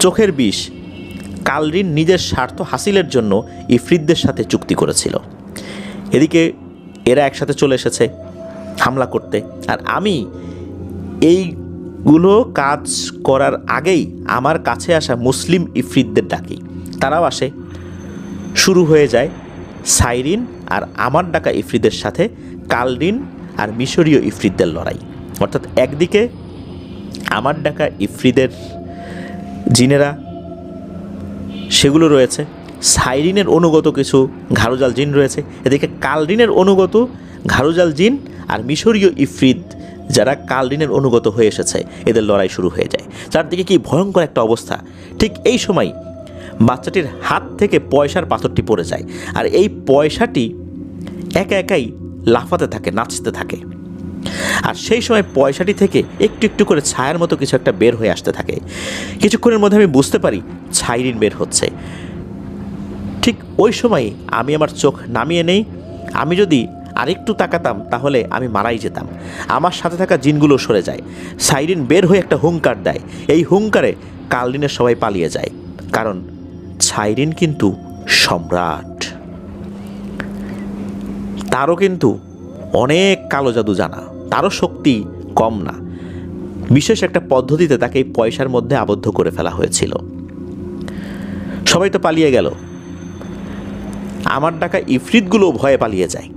চোখের বিষ, কালরিন নিজের স্বার্থ হাসিলের জন্য ইফরিতদের সাথে চুক্তি করেছিল। এদিকে এরা একসাথে চলে এসেছে হামলা করতে। আর আমি এইগুলো কাজ করার আগেই আমার কাছে আসা মুসলিম ইফরিতদের ডাকি, তারাও আসে। শুরু হয়ে যায় সাইরিন আর আমার ডাকা ইফরিদের সাথে কালরিন আর মিশরীয় ইফরিতদের লড়াই। অর্থাৎ একদিকে আমার ডাকা ইফরিদের জিনেরা সেগুলো রয়েছে, সাইরিনের অনুগত কিছু ঘারুজাল জিন রয়েছে, এদিকে কালরিনের অনুগত ঘারুজাল জিন আর মিশরীয় ইফরিত যারা কালরিনের অনুগত হয়ে এসেছে, এদের লড়াই শুরু হয়ে যায়। চারদিকে কি ভয়ঙ্কর একটা অবস্থা। ঠিক এই সময় বাচ্চাটির হাত থেকে পয়সার পাথরটি পড়ে যায়, আর এই পয়সাটি একা একাই লাফাতে থাকে, নাচতে থাকে। আর সেই সময় পয়সাটি থেকে একটু একটু করে ছায়ার মতো কিছু একটা বের হয়ে আসতে থাকে। কিছুক্ষণের মধ্যে আমি বুঝতে পারি সাইরিন বের হচ্ছে। ঠিক ওই সময় আমি আমার চোখ নামিয়ে নেই। আমি যদি আরেকটু তাকাতাম তাহলে আমি মারাই যেতাম। আমার সাথে থাকা জিনগুলো সরে যায়। সাইরিন বের হয়ে একটা হুঙ্কার দেয়। এই হুঙ্কারে কালরিনের সবাই পালিয়ে যায়, কারণ সাইরিন কিন্তু সম্রাট, তারও কিন্তু অনেক কালো জাদু জানা, তারও শক্তি কম না। বিশেষ একটা পদ্ধতিতে তাকে এই পয়সার মধ্যে আবদ্ধ করে ফেলা হয়েছিল। সবাই তো পালিয়ে গেল, আমার ডাকা ইফরিতগুলো ভয়ে পালিয়ে যায়।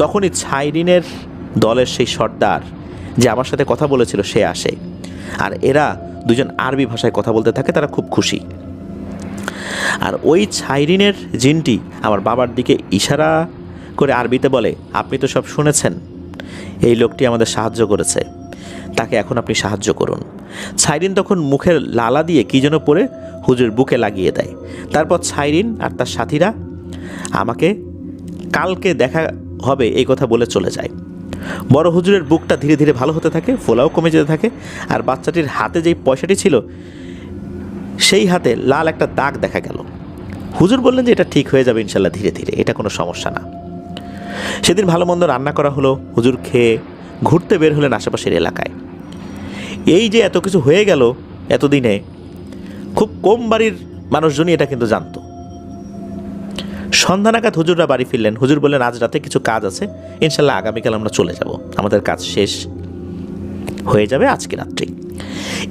তখনই সাইরিনের দলের সেই সর্দার যে আমার সাথে কথা বলেছিল সে আসে, আর এরা দুজন আরবি ভাষায় কথা বলতে থাকে। তারা খুব খুশি। আর ওই সাইরিনের জিনটি আমার বাবার দিকে ইশারা করে আরবিতে বলে, আপনি তো সব শুনেছেন, এই লোকটি আমাদের সাহায্য করেছে, তাকে এখন আপনি সাহায্য করুন। সাইরিন তখন মুখের লালা দিয়ে কী যেন পরে হুজুর বুকে লাগিয়ে দেয়। তারপর সাইরিন আর তার সাথীরা আমাকে কালকে দেখা হবে এই কথা বলে চলে যায়। বড় হুজুরের বুকটা ধীরে ধীরে ভালো হতে থাকে, ফোলাও কমে যেতে থাকে। আর বাচ্চাটির হাতে যেই পয়সাটি ছিল সেই হাতে লাল একটা দাগ দেখা গেল। হুজুর বললেন যে এটা ঠিক হয়ে যাবে ইনশাল্লাহ ধীরে ধীরে, এটা কোনো সমস্যা না। সেদিন ভালো মন্দ রান্না করা হলো। হুজুর খেয়ে ঘুরতে বের হলেন আশেপাশের এলাকায়। এই যে এত কিছু হয়ে গেল এতদিনে, খুব কম বাড়ির মানুষজনই এটা কিন্তু জানতো। সন্ধ্যা নাগাদ হুজুররা বাড়ি ফিরলেন। হুজুর বললেন আজ রাতে কিছু কাজ আছে, ইনশাল্লাহ আগামীকাল আমরা চলে যাব, আমাদের কাজ শেষ হয়ে যাবে আজকে রাত্রি।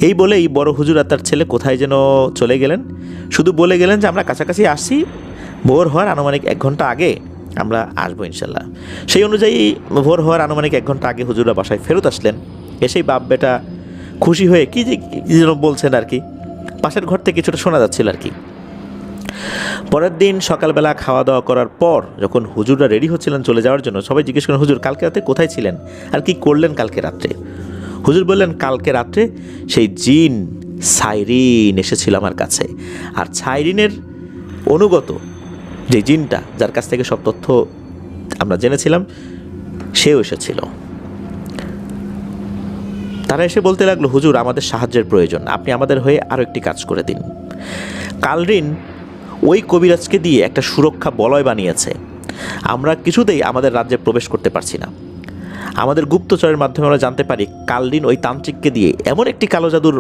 এই বলেই বড় হুজুর আর তার ছেলে কোথায় যেন চলে গেলেন। শুধু বলে গেলেন যে আমরা কাছাকাছি আসছি, ভোর হওয়ার আনুমানিক 1 ঘন্টা আগে আমরা আসবো ইনশাল্লাহ। সেই অনুযায়ী ভোর হওয়ার আনুমানিক 1 ঘন্টা আগে হুজুররা বাসায় ফেরত আসলেন। এসেই বাপ বেটা খুশি হয়ে কী যেন বলছেন আর কি, পাশের ঘর থেকে কিছুটা শোনা যাচ্ছিল আর কি। পরের দিন সকালবেলা খাওয়া দাওয়া করার পর যখন হুজুররা রেডি হচ্ছিলেন চলে যাওয়ার জন্য, সবাই জিজ্ঞেস করেন, হুজুর কালকে রাতে কোথায় ছিলেন আর কি করলেন কালকে রাত্রে? হুজুর বললেন, কালকে রাত্রে সেই জিন সাইরিন এসেছিল আমার কাছে, আর সাইরিনের অনুগত যে জিনটা, যার কাছ থেকে সব তথ্য আমরা জেনেছিলাম, সেও এসেছিল। তারা এসে বলতে লাগলো, হুজুর আমাদের সাহায্যের প্রয়োজন, আপনি আমাদের হয়ে আরও একটি কাজ করে দিন। কালরিন ওই কবিরাজকে দিয়ে একটা সুরক্ষা বলয় বানিয়েছে, আমরা কিছুতেই আমাদের রাজ্যে প্রবেশ করতে পারছি না। আমাদের গুপ্তচরের মাধ্যমে আমরা জানতে পারি কালরিন ওই তান্ত্রিককে দিয়ে এমন একটি কালো জাদুর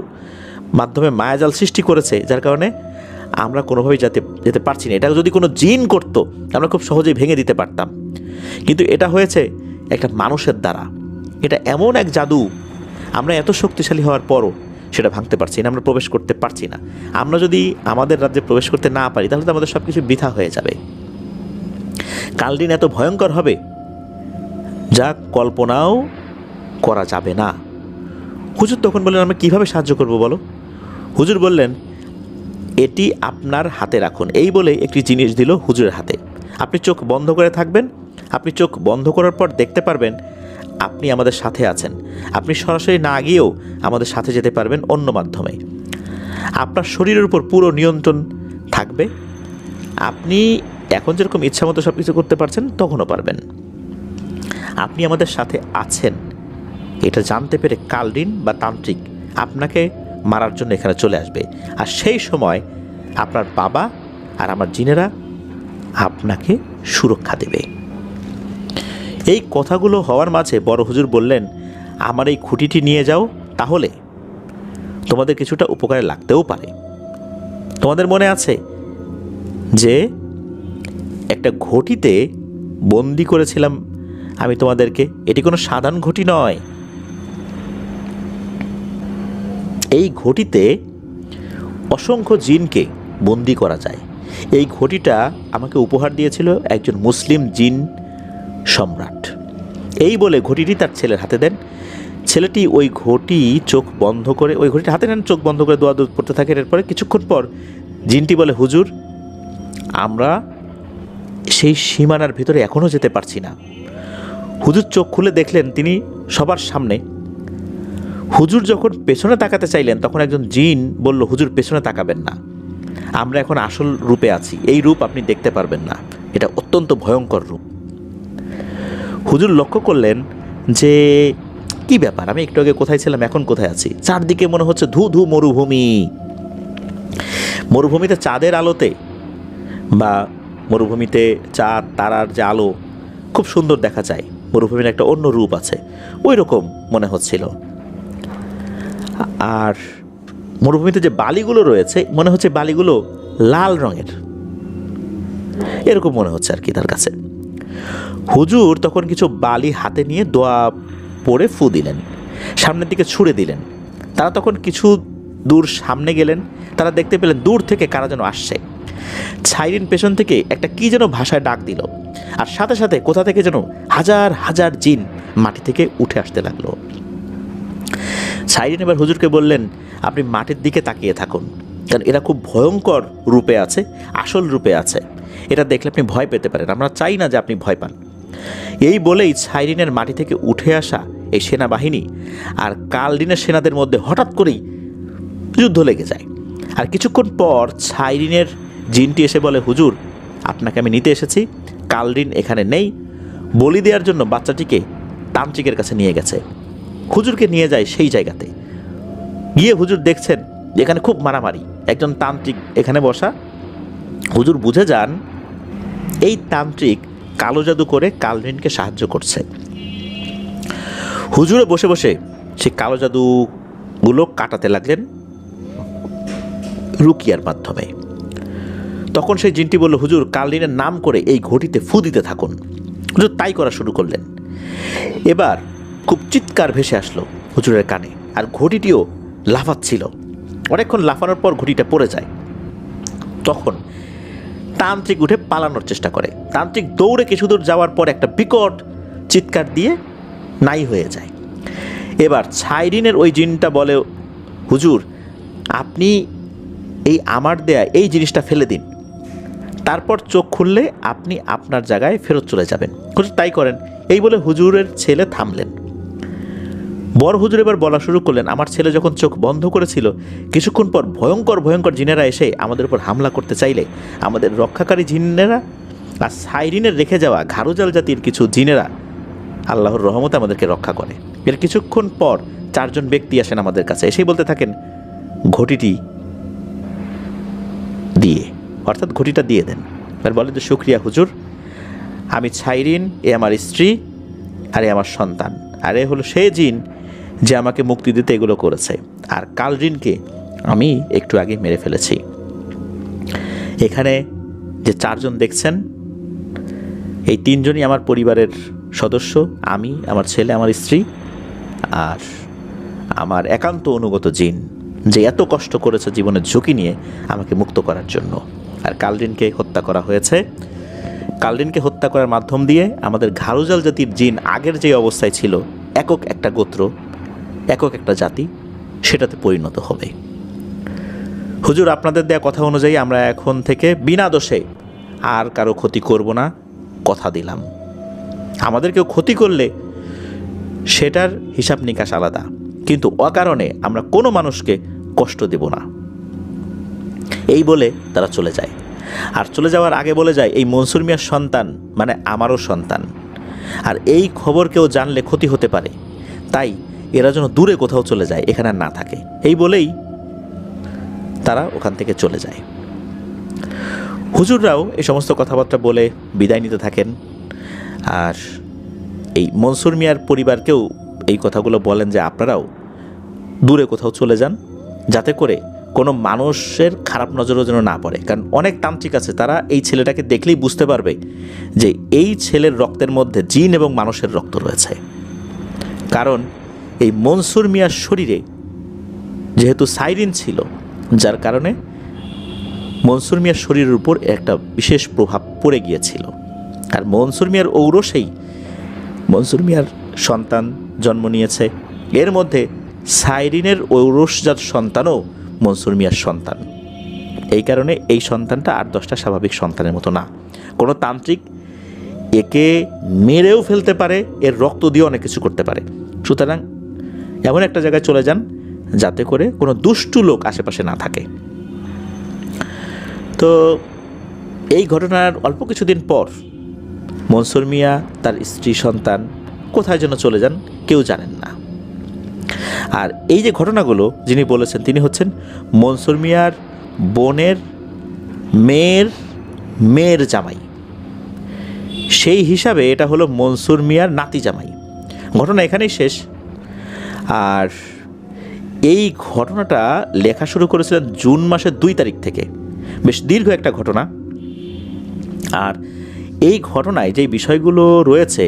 মাধ্যমে মায়াজাল সৃষ্টি করেছে, যার কারণে আমরা কোনোভাবেই যেতে পারছি না। এটা যদি কোনো জিন করতো আমরা খুব সহজেই ভেঙে দিতে পারতাম, কিন্তু এটা হয়েছে একটা মানুষের দ্বারা। এটা এমন এক জাদু, আমরা এত শক্তিশালী হওয়ার পরও সেটা ভাঙতে পারছি না, আমরা প্রবেশ করতে পারছি না। আমরা যদি আমাদের রাজ্যে প্রবেশ করতে না পারি তাহলে তো আমাদের সব কিছু বৃথা হয়ে যাবে। কালরিন এত ভয়ঙ্কর হবে যা কল্পনাও করা যাবে না। হুজুর তখন বললেন, আমরা কীভাবে সাহায্য করব বলো? হুজুর বললেন, এটি আপনার হাতে রাখুন। এই বলে একটি জিনিস দিল হুজুরের হাতে। আপনি চোখ বন্ধ করে থাকবেন, আপনি চোখ বন্ধ করার পর দেখতে পারবেন আপনি আমাদের সাথে আছেন। আপনি সরাসরি না গিয়েও আমাদের সাথে যেতে পারবেন অন্য মাধ্যমে। আপনার শরীরের উপর পুরো নিয়ন্ত্রণ থাকবে, আপনি এখন যেরকম ইচ্ছামতো সব কিছু করতে পারছেন তখনও পারবেন। আপনি আমাদের সাথে আছেন এটা জানতে পেরে কালরিন বা তান্ত্রিক আপনাকে মারার জন্য এখানে চলে আসবে, আর সেই সময় আপনার বাবা আর আমার জিনেরা আপনাকে সুরক্ষা দেবে। এই কথাগুলো হওয়ার মাঝে বড় হুজুর বললেন, আমার এই খুঁটিটি নিয়ে যাও, তাহলে তোমাদের কিছুটা উপকারে লাগতেও পারে। তোমাদের মনে আছে যে একটা ঘটিতে বন্দি করেছিলাম আমি তোমাদেরকে? এটি কোনো সাধারণ ঘটি নয়। এই ঘটিতে অসংখ্য জিনকে বন্দি করা যায়। এই ঘটিটা আমাকে উপহার দিয়েছিল একজন মুসলিম জিন সম্রাট। এই বলে ঘটিটি তার ছেলের হাতে দেন। ছেলেটি ওই ঘটি চোখ বন্ধ করে, ওই ঘটিটা হাতে নেন, চোখ বন্ধ করে দোয়া দূর পড়তে থাকে। এরপরে কিছুক্ষণ পর জিনটি বলে, হুজুর আমরা সেই সীমানার ভিতরে এখনও যেতে পারছি না। হুজুর চোখ খুলে দেখলেন তিনি সবার সামনে। হুজুর যখন পেছনে তাকাতে চাইলেন তখন একজন জিন বলল, হুজুর পেছনে তাকাবেন না, আমরা এখন আসল রূপে আছি, এই রূপ আপনি দেখতে পারবেন না, এটা অত্যন্ত ভয়ঙ্কর রূপ। হুজুর লক্ষ্য করলেন যে কি ব্যাপার, আমি একটু আগে কোথায় ছিলাম, এখন কোথায় আছি? চারদিকে মনে হচ্ছে ধু ধু মরুভূমি। মরুভূমিতে চাঁদের আলোতে বা মরুভূমিতে চাঁদ তারার যে আলো খুব সুন্দর দেখা যায়, মরুভূমির একটা অন্য রূপ আছে, ওই রকম মনে হচ্ছিল। আর মরুভূমিতে যে বালিগুলো রয়েছে মনে হচ্ছে বালিগুলো লাল রঙের, এরকম মনে হচ্ছে আর কি তার কাছে। হুজুর তখন কিছু বালি হাতে নিয়ে দোয়া পড়ে ফু দিলেন, সামনের দিকে ছুঁড়ে দিলেন। তারা তখন কিছু দূর সামনে গেলেন, তারা দেখতে পেলেন দূর থেকে কারা যেন আসছে। সাইরিন পেছন থেকে একটা কি যেন ভাষায় ডাক দিল, আর সাথে সাথে কোথা থেকে যেন হাজার হাজার জিন মাটি থেকে উঠে আসতে লাগলো। সাইরিন এবার হুজুরকে বললেন, আপনি মাটির দিকে তাকিয়ে থাকুন, কারণ এরা খুব ভয়ঙ্কর রূপে আছে, আসল রূপে আছে, এটা দেখলে আপনি ভয় পেতে পারেন, আমরা চাই না যে আপনি ভয় পান। এই বলেই সাইরিনের মাটি থেকে উঠে আসা এই সেনাবাহিনী আর কালরিনের সেনাদের মধ্যে হঠাৎ করেই যুদ্ধ লেগে যায়। আর কিছুক্ষণ পর সাইরিনের জিনটি এসে বলে, হুজুর আপনাকে আমি নিতে এসেছি, কালরিন এখানে নেই, বলি দেওয়ার জন্য বাচ্চাটিকে তান্ত্রিকের কাছে নিয়ে গেছে। হুজুরকে নিয়ে যায় সেই জায়গাতে, গিয়ে হুজুর দেখছেন এখানে খুব মারামারি, একজন তান্ত্রিক এখানে বসা। হুজুর বুঝে যান এই তান্ত্রিক কালো জাদু করে কালরিনকে সাহায্য করছে। হুজুরে বসে বসে সেই কালো জাদুগুলো কাটাতে লাগলেন রুকিয়ার মাধ্যমে। তখন সেই জিনটি বলল, হুজুর কালরিনের নাম করে এই ঘটিতে ফু দিতে থাকুন। হুজুর তাই করা শুরু করলেন। এবার খুব চিৎকার ভেসে আসলো হুজুরের কানে, আর ঘটিটিও লাফাচ্ছিল। অনেকক্ষণ লাফানোর পর ঘটিটা পড়ে যায়। তখন তান্ত্রিক উঠে পালানোর চেষ্টা করে। তান্ত্রিক দৌড়ে কিছু দূর যাওয়ার পর একটা বিকট চিৎকার দিয়ে নাই হয়ে যায়। এবার সাইরিনের ওই জিনটা বলে, হুজুর আপনি এই আমার দেয়া এই জিনিসটা ফেলে দিন। তারপর চোখ খুললে আপনি আপনার জায়গায় ফেরত চলে যাবেন। হুজুর তাই করেন। এই বলে হুজুরের ছেলে থামলেন। বড় হুজুর এবার বলা শুরু করলেন, আমার ছেলে যখন চোখ বন্ধ করেছিল, কিছুক্ষণ পর ভয়ঙ্কর ভয়ঙ্কর জিনেরা এসে আমাদের উপর হামলা করতে চাইলে আমাদের রক্ষাকারী জিনেরা আর সাইরিনের রেখে যাওয়া ঘাড়ুজাল জাতির কিছু জিনেরা আল্লাহর রহমতে আমাদেরকে রক্ষা করে। এর কিছুক্ষণ পর 4 জন ব্যক্তি আসেন আমাদের কাছে, এসেই বলতে থাকেন, ঘটিটি দিয়ে, অর্থাৎ ঘটিটা দিয়ে দেন। এবার বলেন যে শুকরিয়া হুজুর, আমি সাইরিন, এ আমার স্ত্রী, আর এ আমার সন্তান, আর এ হলো সেই জিন যে আমাকে মুক্তি দিতে এগুলো করেছে, আর কালরিনকে আমি একটু আগে মেরে ফেলেছি। এখানে যে 4 জন দেখছেন, এই 3 জনই আমার পরিবারের সদস্য, আমি, আমার ছেলে, আমার স্ত্রী, আর আমার একান্ত অনুগত জিন, যে এত কষ্ট করেছে জীবনের ঝুঁকি নিয়ে আমাকে মুক্ত করার জন্য। আর কালরিনকে হত্যা করা হয়েছে। কালরিনকে হত্যা করার মাধ্যম দিয়ে আমাদের ঘাড়ুজাল জাতির জিন আগের যে অবস্থায় ছিল, একক একটা গোত্র, একক একটা জাতি, সেটাতে পরিণত হবে। হুজুর, আপনাদের দেয়া কথা অনুযায়ী আমরা এখন থেকে বিনা দোষে আর কারো ক্ষতি করব না, কথা দিলাম। আমাদের কেউ ক্ষতি করলে সেটার হিসাব নিকাশ আলাদা, কিন্তু অকারণে আমরা কোনো মানুষকে কষ্ট দেব না। এই বলে তারা চলে যায়। আর চলে যাওয়ার আগে বলে যায়, এই মনসুর মিয়ার সন্তান মানে আমারও সন্তান, আর এই খবর কেউ জানলে ক্ষতি হতে পারে, তাই এরা যেন দূরে কোথাও চলে যায়, এখানে আর না থাকে। এই বলেই তারা ওখান থেকে চলে যায়। হুজুররাও এই সমস্ত কথাবার্তা বলে বিদায় নিতে থাকেন। আর এই মনসুর মিয়ার পরিবারকেও এই কথাগুলো বলেন যে আপনারাও দূরে কোথাও চলে যান, যাতে করে কোনো মানুষের খারাপ নজরও যেন না পড়ে। কারণ অনেক তান্ত্রিক আছে, তারা এই ছেলেটাকে দেখলেই বুঝতে পারবে যে এই ছেলের রক্তের মধ্যে জিন এবং মানুষের রক্ত রয়েছে। কারণ এই মনসুর মিয়ার শরীরে যেহেতু সাইরিন ছিল, যার কারণে মনসুর মিয়ার শরীরের উপর একটা বিশেষ প্রভাব পড়ে গিয়েছিল। আর মনসুর মিয়ার ঔরসেই মনসুর মিয়ার সন্তান জন্ম নিয়েছে। এর মধ্যে সাইরিনের ঔরসজাত সন্তানও মনসুর মিয়ার সন্তান। এই কারণে এই সন্তানটা 8-10টা স্বাভাবিক সন্তানের মতো না। কোনো তান্ত্রিক একে মেরেও ফেলতে পারে, এর রক্ত দিয়ে অনেক কিছু করতে পারে। সুতরাং এমন একটা জায়গায় চলে যান যাতে করে কোনো দুষ্টু লোক আশেপাশে না থাকে। তো এই ঘটনার অল্প কিছুদিন পর মনসুর মিয়া, তার স্ত্রী, সন্তান কোথায় যেন চলে যান, কেউ জানেন না। আর এই যে ঘটনাগুলো যিনি বলেছেন, তিনি হচ্ছেন মনসুর মিয়ার বোনের মেয়ের জামাই। সেই হিসাবে এটা হলো মনসুর মিয়ার নাতি জামাই। ঘটনা এখানেই শেষ। আর এই ঘটনাটা লেখা শুরু করেছিলেন জুন মাসের 2 তারিখ থেকে। বেশ দীর্ঘ একটা ঘটনা। আর এই ঘটনায় যে বিষয়গুলো রয়েছে,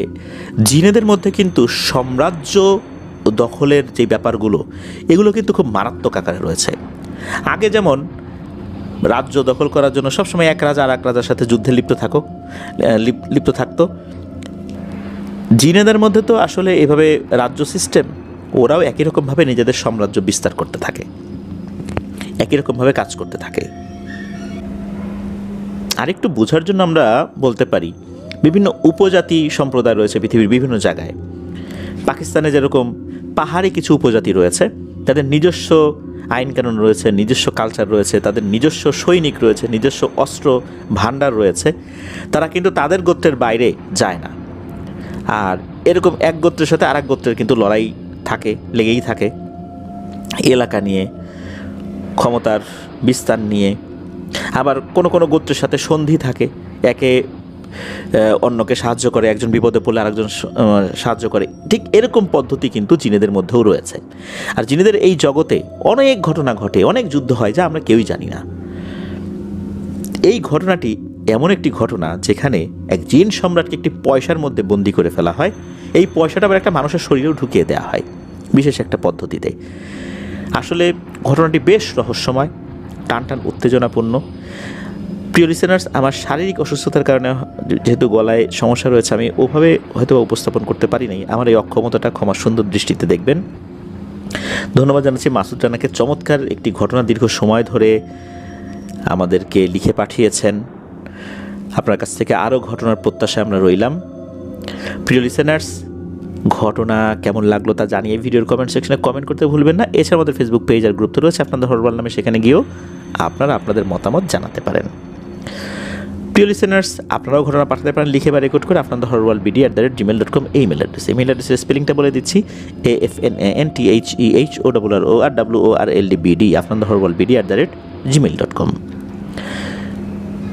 জিনেদের মধ্যে কিন্তু সাম্রাজ্য দখলের যে ব্যাপারগুলো, এগুলো কিন্তু খুব মারাত্মক আকারে রয়েছে। আগে যেমন রাজ্য দখল করার জন্য সবসময় এক রাজা আর এক রাজার সাথে যুদ্ধে লিপ্ত থাকতো। জিনেদের মধ্যে তো আসলে এভাবে রাজ্য সিস্টেম, ওরাও একই রকমভাবে নিজেদের সাম্রাজ্য বিস্তার করতে থাকে, একই রকমভাবে কাজ করতে থাকে। আরেকটু বোঝার জন্য আমরা বলতে পারি, বিভিন্ন উপজাতি সম্প্রদায় রয়েছে পৃথিবীর বিভিন্ন জায়গায়। পাকিস্তানে যেরকম পাহাড়ি কিছু উপজাতি রয়েছে, তাদের নিজস্ব আইন কানুন রয়েছে, নিজস্ব কালচার রয়েছে, তাদের নিজস্ব সৈনিক রয়েছে, নিজস্ব অস্ত্র ভাণ্ডার রয়েছে। তারা কিন্তু তাদের গোত্রের বাইরে যায় না। আর এরকম এক গোত্রের সাথে আরেক গোত্রের কিন্তু লড়াই থাকে, লেগেই থাকে, এলাকা নিয়ে, ক্ষমতার বিস্তার নিয়ে। আবার কোনো কোনো গোত্রের সাথে সন্ধি থাকে, একে অন্যকে সাহায্য করে, একজন বিপদে পড়লে আরেকজন সাহায্য করে। ঠিক এরকম পদ্ধতি কিন্তু জিনেদের মধ্যেও রয়েছে। আর জিনেদের এই জগতে অনেক ঘটনা ঘটে, অনেক যুদ্ধ হয় যা আমরা কেউই জানি না। এই ঘটনাটি এমন একটি ঘটনা যেখানে এক জিন সম্রাটকে একটি পয়সার মধ্যে বন্দি করে ফেলা হয়। এই পয়সাটা আবার একটা মানুষের শরীরেও ঢুকিয়ে দেওয়া হয় বিশেষ একটা পদ্ধতিতে। আসলে ঘটনাটি বেশ রহস্যময়, টান উত্তেজনাপূর্ণ। প্রিয় লিসেনার্স, আমার শারীরিক অসুস্থতার কারণে যেহেতু গলায় সমস্যা রয়েছে, আমি ওভাবে হয়তো উপস্থাপন করতে পারি নাই। আমার এই অক্ষমতাটা ক্ষমা সুন্দর দৃষ্টিতে দেখবেন। ধন্যবাদ জানাচ্ছি মাসুদ রানাকে, চমৎকার একটি ঘটনা দীর্ঘ সময় ধরে আমাদেরকে লিখে পাঠিয়েছেন। আপনার কাছ থেকে আরও ঘটনার প্রত্যাশায় আমরা রইলাম। প্রিয় লিসেনার্স, ঘটনা কেমন লাগলো তা জানিয়ে ভিডিওর কমেন্ট সেকশনে কমেন্ট করতে ভুলবেন না। এছাড়া আমাদের ফেসবুক পেজ আর গ্রুপ তো রয়েছে আপনাদের হরওয়াল নামে, সেখানে গিয়েও আপনারা আপনাদের মতামত জানাতে পারেন। প্রিয় লিসেনার্স, আপনারাও ঘটনা পাঠাতে পারেন লিখে বা রেকর্ড করে আপনাদের horoworldbd@gmail.com এই ইমেল অ্যাড্রেসের স্পেলিংটা বলে দিচ্ছি, AFNANTHEHORROWORLDBD, আপনাদের horoworldbd@gmail.com।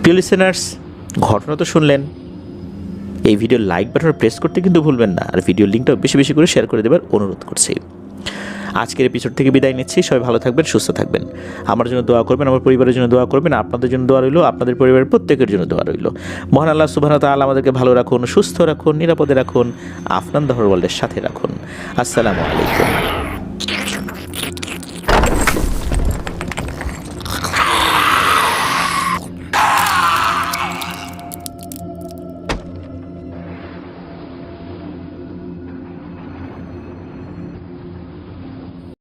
প্রিয় লিসেনার্স, ঘটনা তো শুনলেন, এই ভিডিওর লাইক বাটন প্রেস করতে কিন্তু ভুলবেন না, আর ভিডিওর লিঙ্কটাও বেশি বেশি করে শেয়ার করে দেবার অনুরোধ করছি। আজকের এপিসোড থেকে বিদায় নিচ্ছি। সবাই ভালো থাকবেন, সুস্থ থাকবেন। আমার জন্য দোয়া করবেন, আমার পরিবারের জন্য দোয়া করবেন, আপনাদের জন্য দোয়া রইল, আপনাদের পরিবারের প্রত্যেকের জন্য দোয়া রইল। মহান আল্লাহ সুবহানাহু ওয়া তাআলা আমাদেরকে ভালো রাখুন, সুস্থ রাখুন, নিরাপদে রাখুন, আপনাদের হরওয়ার্ল্ডের সাথে রাখুন। আসসালামু আলাইকুম।